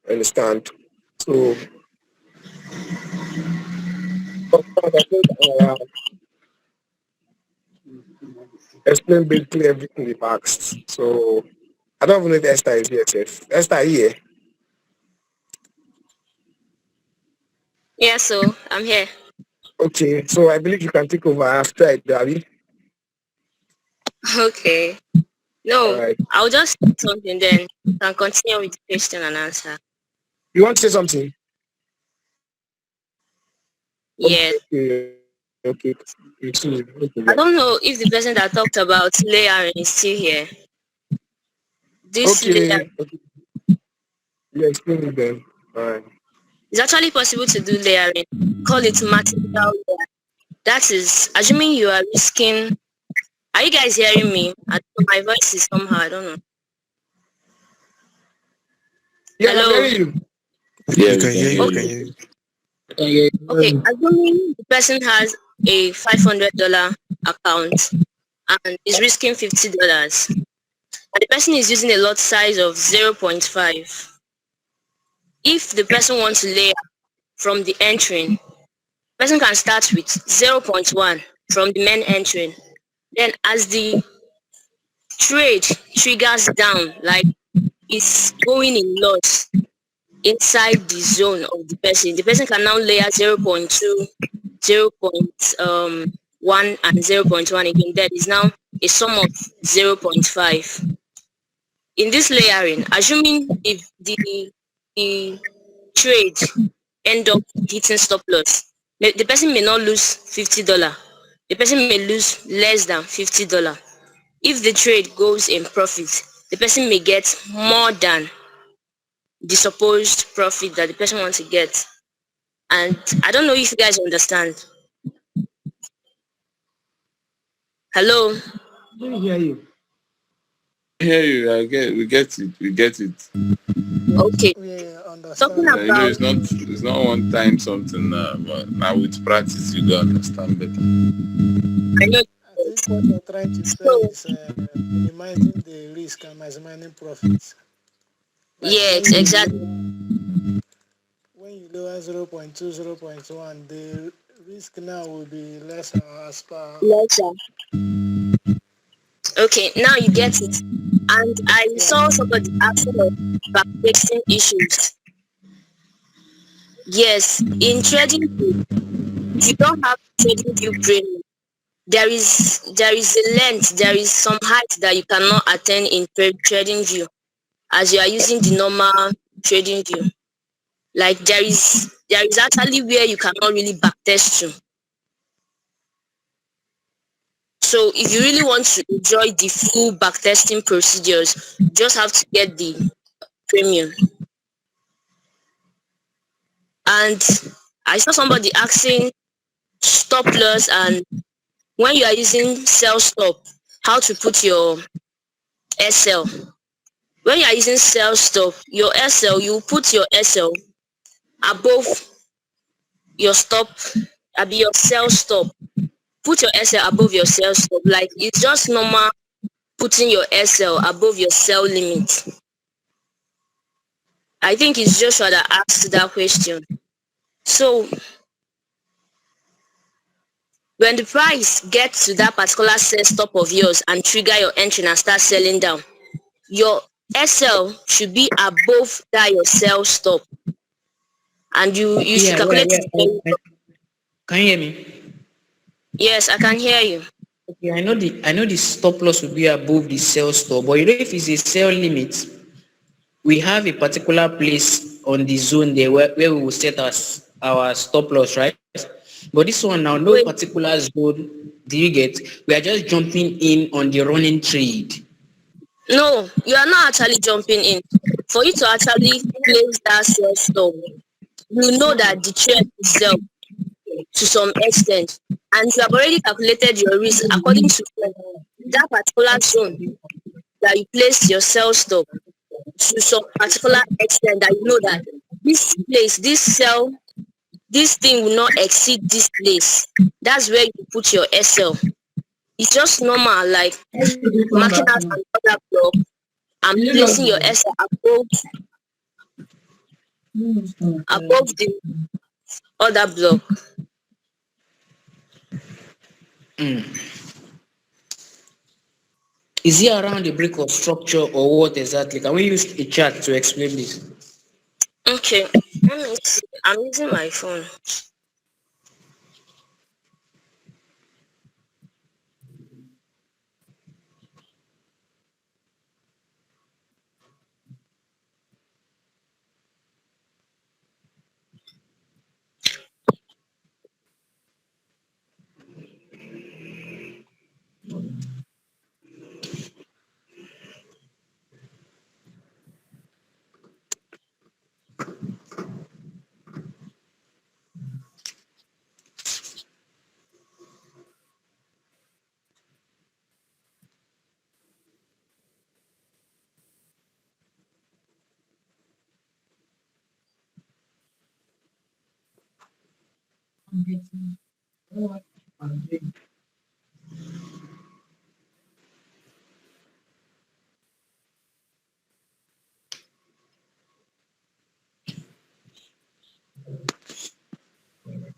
You understand? So I think I explained basically everything they've asked. So I don't even know if Esther is here, Chef. Esther, are you here?
Yeah, so I'm here.
Okay, so I believe you can take over after I do, Abby.
Okay.
All
No,
right.
I'll just say something then can continue with the question and answer.
You want to say something?
Yes.
Okay. Okay.
I don't know if the person that talked about layering is still here. This layer
Okay. Yeah, explain it then. All right.
is actually possible to do layering. Call it material layer. That is assuming you are risking. Are you guys hearing me? I don't know, my voice is somehow. I don't know.
Yes, I'm
Hello.
hearing you.
We
Yeah, we
can
can
hear you.
hear
We can
Okay.
you.
hear you.
Yeah.
Okay. Assuming the person has a $500 account and is risking $50. And the person is using a lot size of 0.5. If the person wants to layer from the entering, the person can start with zero point 0.1 from the main entering. Then as the trade triggers down, like is going in loss inside the zone of the person can now layer 0.2, 0.1 and 0.1 again. That is now a sum of 0.5. In this layering, assuming if the trade end up hitting stop loss, the person may not lose $50. The person may lose less than $50. If the trade goes in profit, the person may get more than the supposed profit that the person wants to get. And I don't know if you guys understand. Hello?
Didn't hear you.
Hear you. I get. We get it. We get it.
Okay.
Yeah,
Talking
understand.
about
It's not one time something. But now with practice, you go understand better.
I know
I think what you're trying to say
so
is minimizing the risk and maximizing profits. Like
yes, exactly.
when you lower 0.2, 0.1, the risk now will be lesser as per.
Yes, sir. Okay, now you get it. And I
Yeah.
saw somebody asking of backfixing issues. Yes, in trading view, if you don't have trading view premium, there is a length, there is some height that you cannot attain in trading view as you are using the normal trading view. Like there is actually where you cannot really backtest to. So if you really want to enjoy the full backtesting procedures, you just have to get the premium. And I saw somebody asking stop loss and when you are using sell stop, how to put your SL. When you are using sell stop, your SL, you put your SL above your stop, abi your sell stop. Put your SL above your sell stop. Like it's just normal putting your SL above your sell limit. I think it's Joshua that asked that question. So when the price gets to that particular sell stop of yours and trigger your entry and start selling down, your SL should be above that your sell stop, and you should
Yeah, yeah,
calculate
yeah.
it very well.
Can you hear me?
Yes, I can hear you.
Okay, I know the stop loss will be above the sell stop, but if it's a sell limit, we have a particular place on the zone there where we will set our stop loss, right? But this one now, no
Wait,
particular zone. Do you get? We are just jumping in on the running trade.
no, you are not actually jumping in. For you to actually place that sell stop, you know that the trend will sell to some extent, and you have already calculated your risk according to that particular zone that you place your sell stop to some particular extent that you know that this place, this sell, this thing will not exceed this place. That's where you put your SL. It's just normal, like marking out another block and placing your SL above the other block.
Is it around the break of structure or what exactly? Can we use a chart to explain this?
Okay, let me see. I'm using my phone.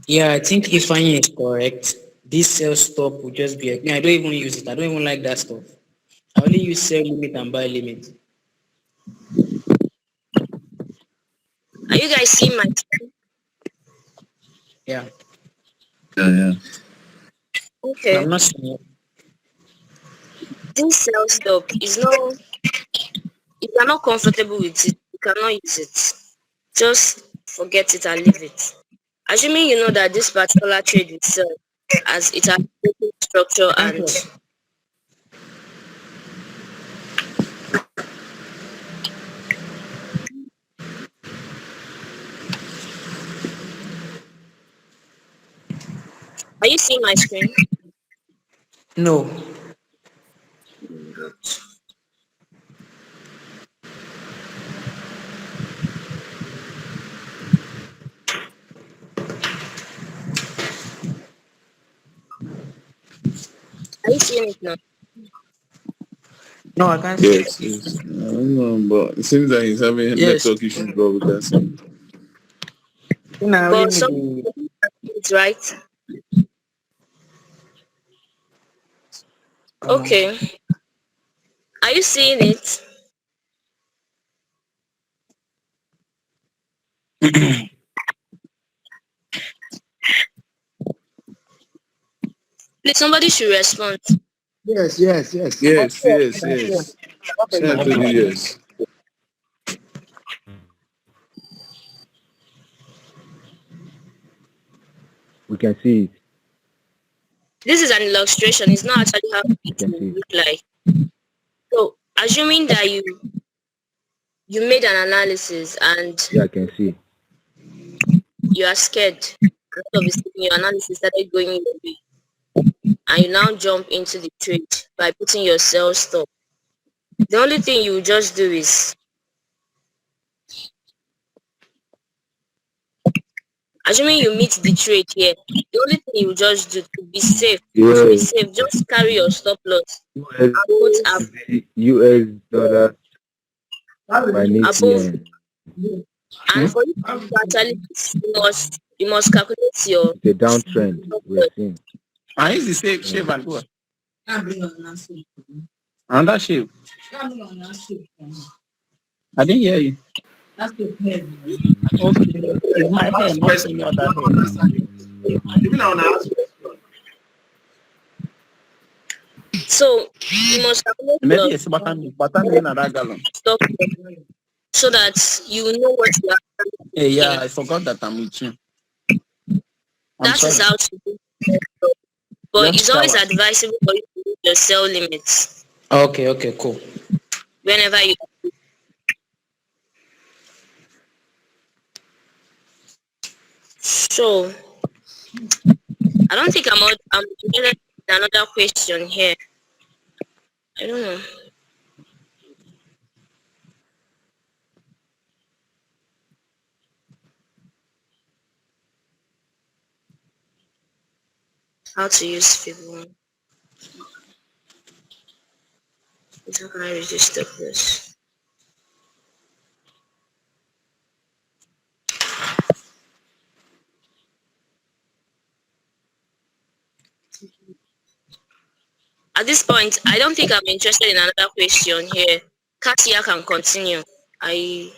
Yeah, I think Ifeanyi is correct. This sell stop will just be. I don't even use it. I don't even like that stuff. I only use sell limit and buy limit.
Are you guys seeing my screen?
Yeah.
Yeah.
No,
Okay.
I'm not seeing it.
This sales stock is not, if you're not comfortable with it, you cannot use it. Just forget it and leave it. Assuming you know that this particular trade will sell as it has broken structure
Thank
and
you.
are you seeing my screen?
No.
Good. Are you seeing it now?
No, I can't see it.
Yes, yes. I don't know, but it seems that he's having
Yes.
network issues, but we can see.
Now only
But
me
some
the
it's right.
um,
Okay. Are you seeing it? Please, somebody should respond.
Yes, yes, yes.
Yes, yes,
yeah.
yes. So I told you yes.
We can see it.
This is an illustration. It's not actually how
We
it
can
will
see it.
look like. So, assuming that you made an analysis and
Yeah, I can see.
you are scared, and all of a sudden your analysis started going your way, and you now jump into the trade by putting your sell stop. The only thing you just do is, assuming you meet the trade here, the only thing you just do to be
US,
safe, just carry your stop loss and put
USD, US dollar by
above,
ATM.
and for you to actually, you must calculate your
It's a downtrend
stop
we're
loss.
seeing.
And he's the same
Yeah.
shape and what? Another shape. I didn't hear you. Okay. Is my hair not any other hair?
So you must calculate
Maybe
your
it's button in another gallon.
stop loss so that you know what you are
Hey, yeah,
in.
I forgot that I'm with you. I'm
That is
sorry.
how to do it. But
Just
it's always
shower.
advisable for you to use your sell limits
Okay, okay, cool.
whenever you. So I don't think I'm interested in another question here. I don't know how to use Fibon. How can I register this? At this point, I don't think I'm interested in another question here. Katia can continue. I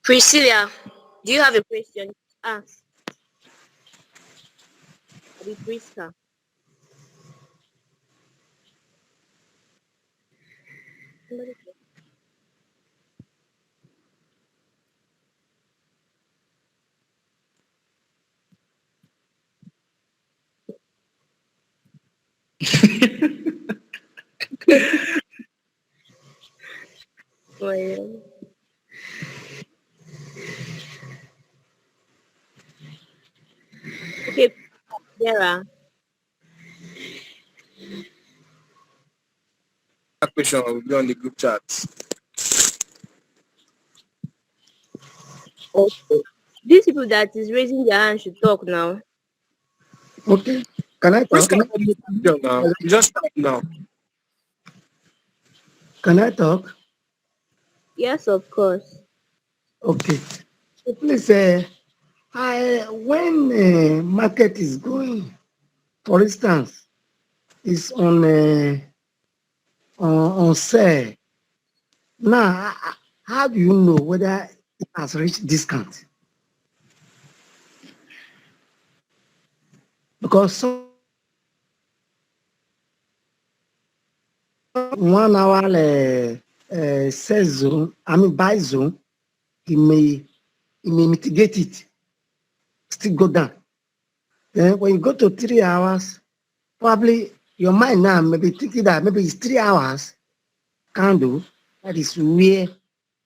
Priscilla, do you have a question? Ask. Abi Priska. Somebody well, Okay, Vera.
That question will be on the group chat.
Okay. These people that is raising their hand should talk now.
Okay. Can I
Which
talk?
can I question now? You just start now.
Can I talk?
Yes, of course.
Okay. So please, when market is going, for instance, is on sale. Now, how do you know whether it has reached discount? Because some 1 hour sell zone, I mean buy zone, it may mitigate it, still go down. Then when you go to 3 hours, probably your mind now may be thinking that maybe it's 3 hours candle. That is where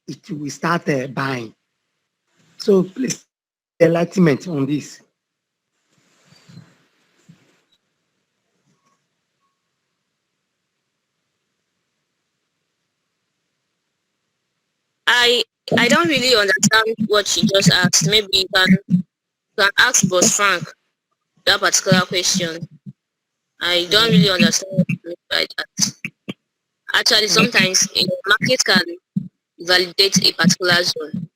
it will start buying. So please, enlightenment on this.
I I don't really understand what she just asked. Maybe you can ask Boss Frank that particular question. I don't really understand what you mean by that. Actually, sometimes a market can validate a particular zone.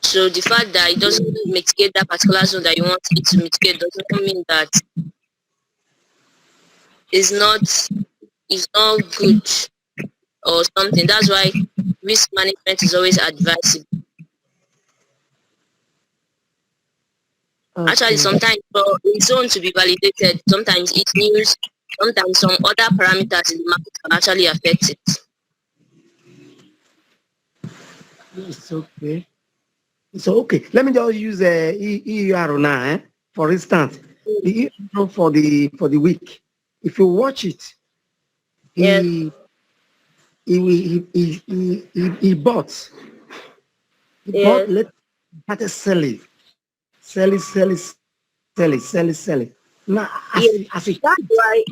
So the fact that it doesn't mitigate that particular zone that you want it to mitigate doesn't mean that it's not it's not good or something. That's why risk management is always advisable. Actually,
Okay.
sometimes for a zone to be validated, sometimes it needs, sometimes some other parameters in the market can actually affect it.
It's okay. So okay, let me just use EUR now. For instance, the EUR for the week. If you watch it,
Yes,
he he bought. He bought.
yes,
Let started selling, selling, selling, selling, selling, selling. Now,
yes.
as it
That's why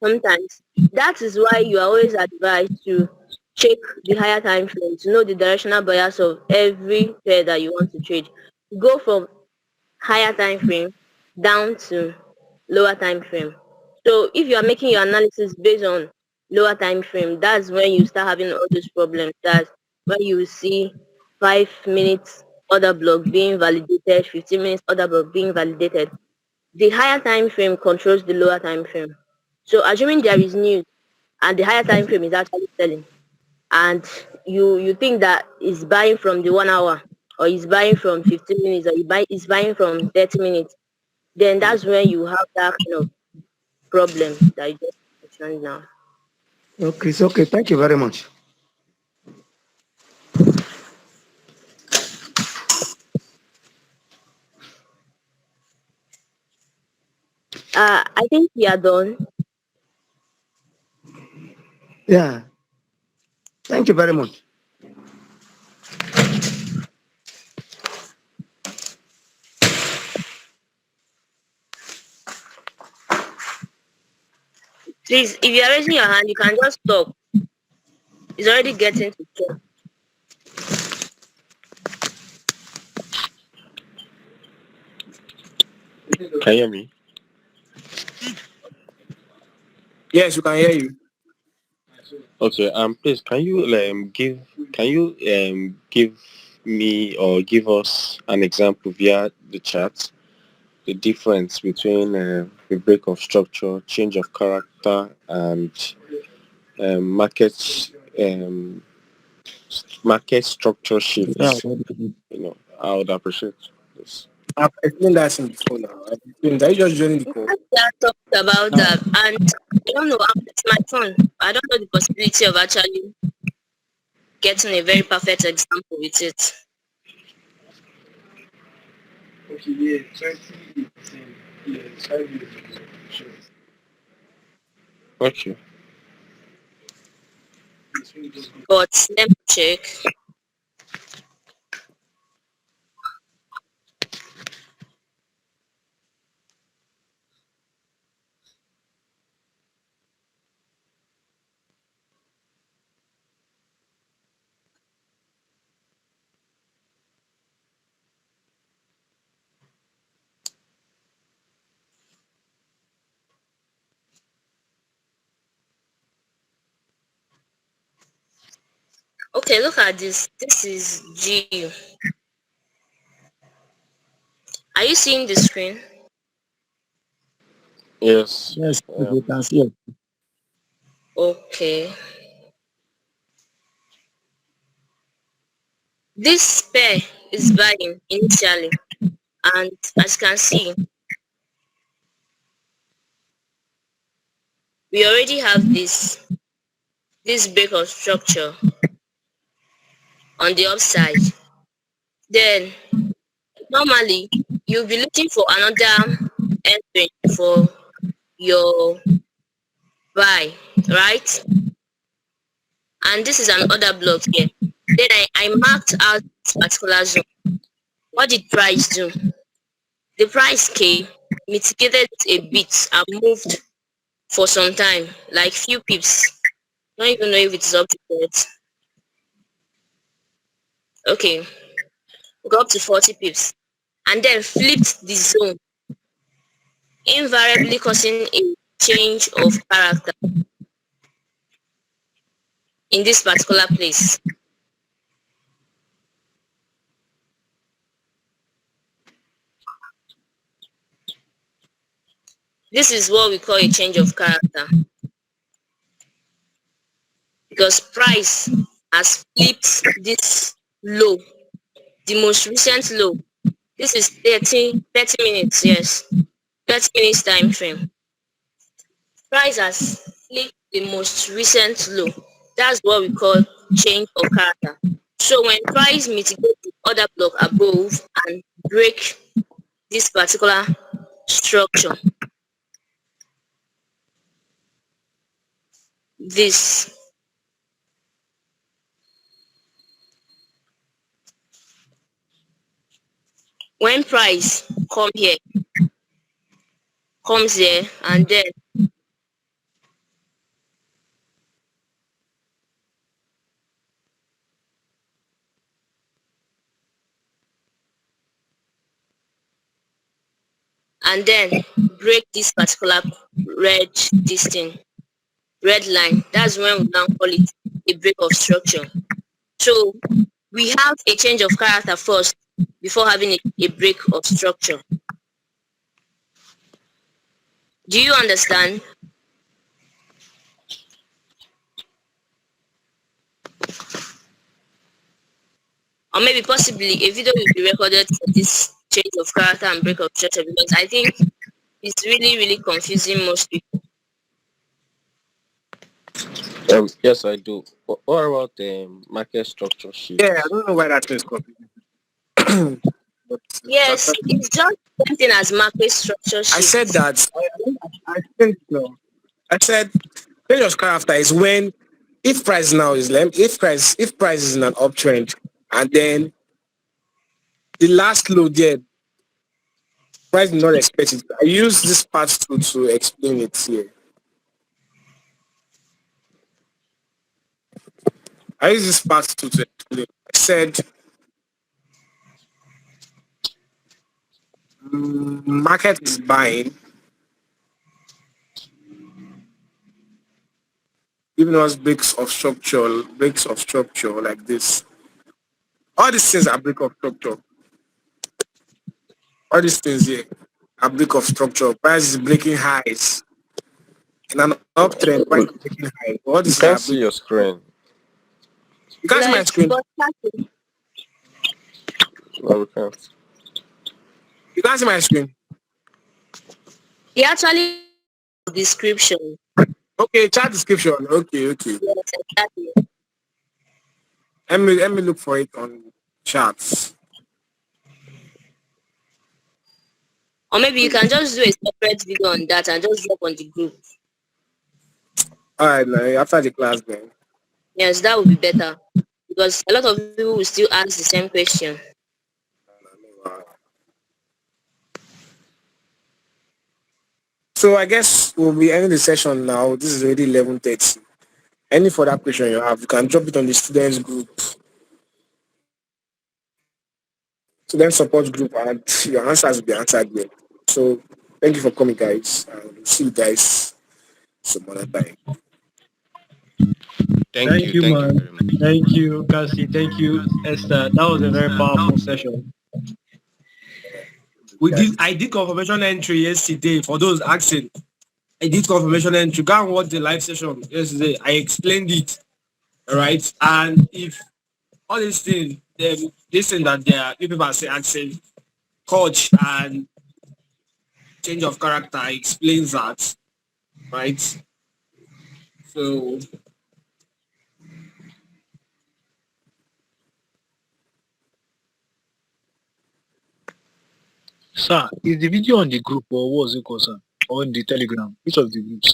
sometimes that is why you are always advised to check the higher time frame to know the directional bias of every pair that you want to trade. Go from higher time frame down to lower time frame. So if you are making your analysis based on lower time frame, that's when you start having all those problems. That's when you see 5 minutes order block being validated, 15 minutes order block being validated. The higher time frame controls the lower time frame. So assuming there is news and the higher time frame is actually selling, and you think that is buying from the 1 hour or is buying from 15 minutes or is buying from 30 minutes, then that's when you have that kind of problem that you just mentioned now.
okay, it's okay. Thank you very much.
I think we are done.
Yeah, thank you very much.
Please, if you are raising your hand, you can just talk. It's already getting to 12.
Can you hear me?
Yes, we can hear you.
Okay. Please, can you give me or give us an example via the chat the difference between the break of structure, change of character, and market market structure
Yeah,
shifts.
what is it?
I would appreciate this.
I've explained that in the phone now. I've explained that. You just joining the call.
We are talking about
Now,
that, and I don't know. It's my phone. I don't know the possibility of actually getting a very perfect example with it.
Okay, yeah, 2018. Yeah, it's 5 years ago. Sure. Okay.
But let me check. Okay, look at this. This is GU. Are you seeing the screen?
Yes.
Yes,
Yeah.
we can see it.
Okay. This pair is buying initially, and as you can see, we already have this break of structure on the upside. Then normally you'll be looking for another entry for your buy, right? And this is an order block here. Then I marked out this particular zone. What did price do? The price came, mitigated it a bit, and moved for some time, like few pips. Don't even know if it's up to that. Okay, we got up to 40 pips. And then flipped the zone, invariably causing a change of character in this particular place. This is what we call a change of character because price has flipped this low, the most recent low. This is 30 minutes, yes, 30 minutes time frame. Price has flipped the most recent low. That's what we call change of character. So when price mitigates the other block above and break this particular structure, this when price come here, comes here, and then break this particular red this thing, red line. That's when we now call it a break of structure. So we have a change of character first before having a break of structure. Do you understand? Or maybe possibly a video will be recorded for this change of character and break of structure because I think it's really, really confusing most people.
Yes, I do. What about the market structure
Yeah, I
shifts?
don't know why that is confusing. But
Yes, it's just the same thing as market structure
I said
shifts.
that. I think no. I said change of character is when if price now is if price is in an uptrend and then the last low there price did not expect it. I use this part to explain it here. I use this part to explain. I said market is buying, giving us breaks of structure like this. All these things are break of structure. All these things here are break of structure. Price is breaking highs. In an uptrend, price is breaking high. All
You
these are
can't
break
see your
of structure.
screen.
You can't see my
Like,
screen.
but
No, we can't.
You can't see my screen.
he actually description.
Okay, chat description. Okay, okay.
Yes, exactly.
Let me look for it on charts.
Or maybe you can just do a separate video on that and just drop on the group.
All right, now after the class then.
Yes, that would be better because a lot of people will still ask the same question.
Uh, So I guess we'll be ending the session now. This is already 11:30. Any further question you have, you can drop it on the students group, student support group, and your answers will be answered there. So thank you for coming, guys. And we'll see you guys some other time.
Thank you,
Thank you
man.
very much.
Thank you, Cassie. Thank you, Esther. That was a very powerful session.
I did confirmation entry yesterday. For those asking, I did confirmation entry. Go and watch the live session yesterday. I explained it. All right. And if all these things, this thing that there are people are saying, asking, coach and change of character explains that, right? So
Sir, is the video on the group or what was it called, sir? Or in the Telegram? Which of the groups?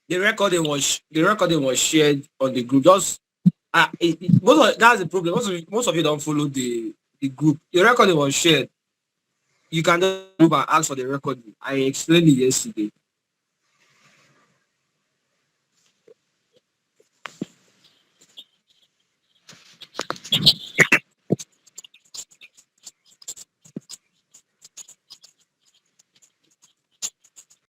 the recording was shared on the group. Just that's the problem. Most of you don't follow the group. The recording was shared. You can just group and ask for the recording. I explained it yesterday.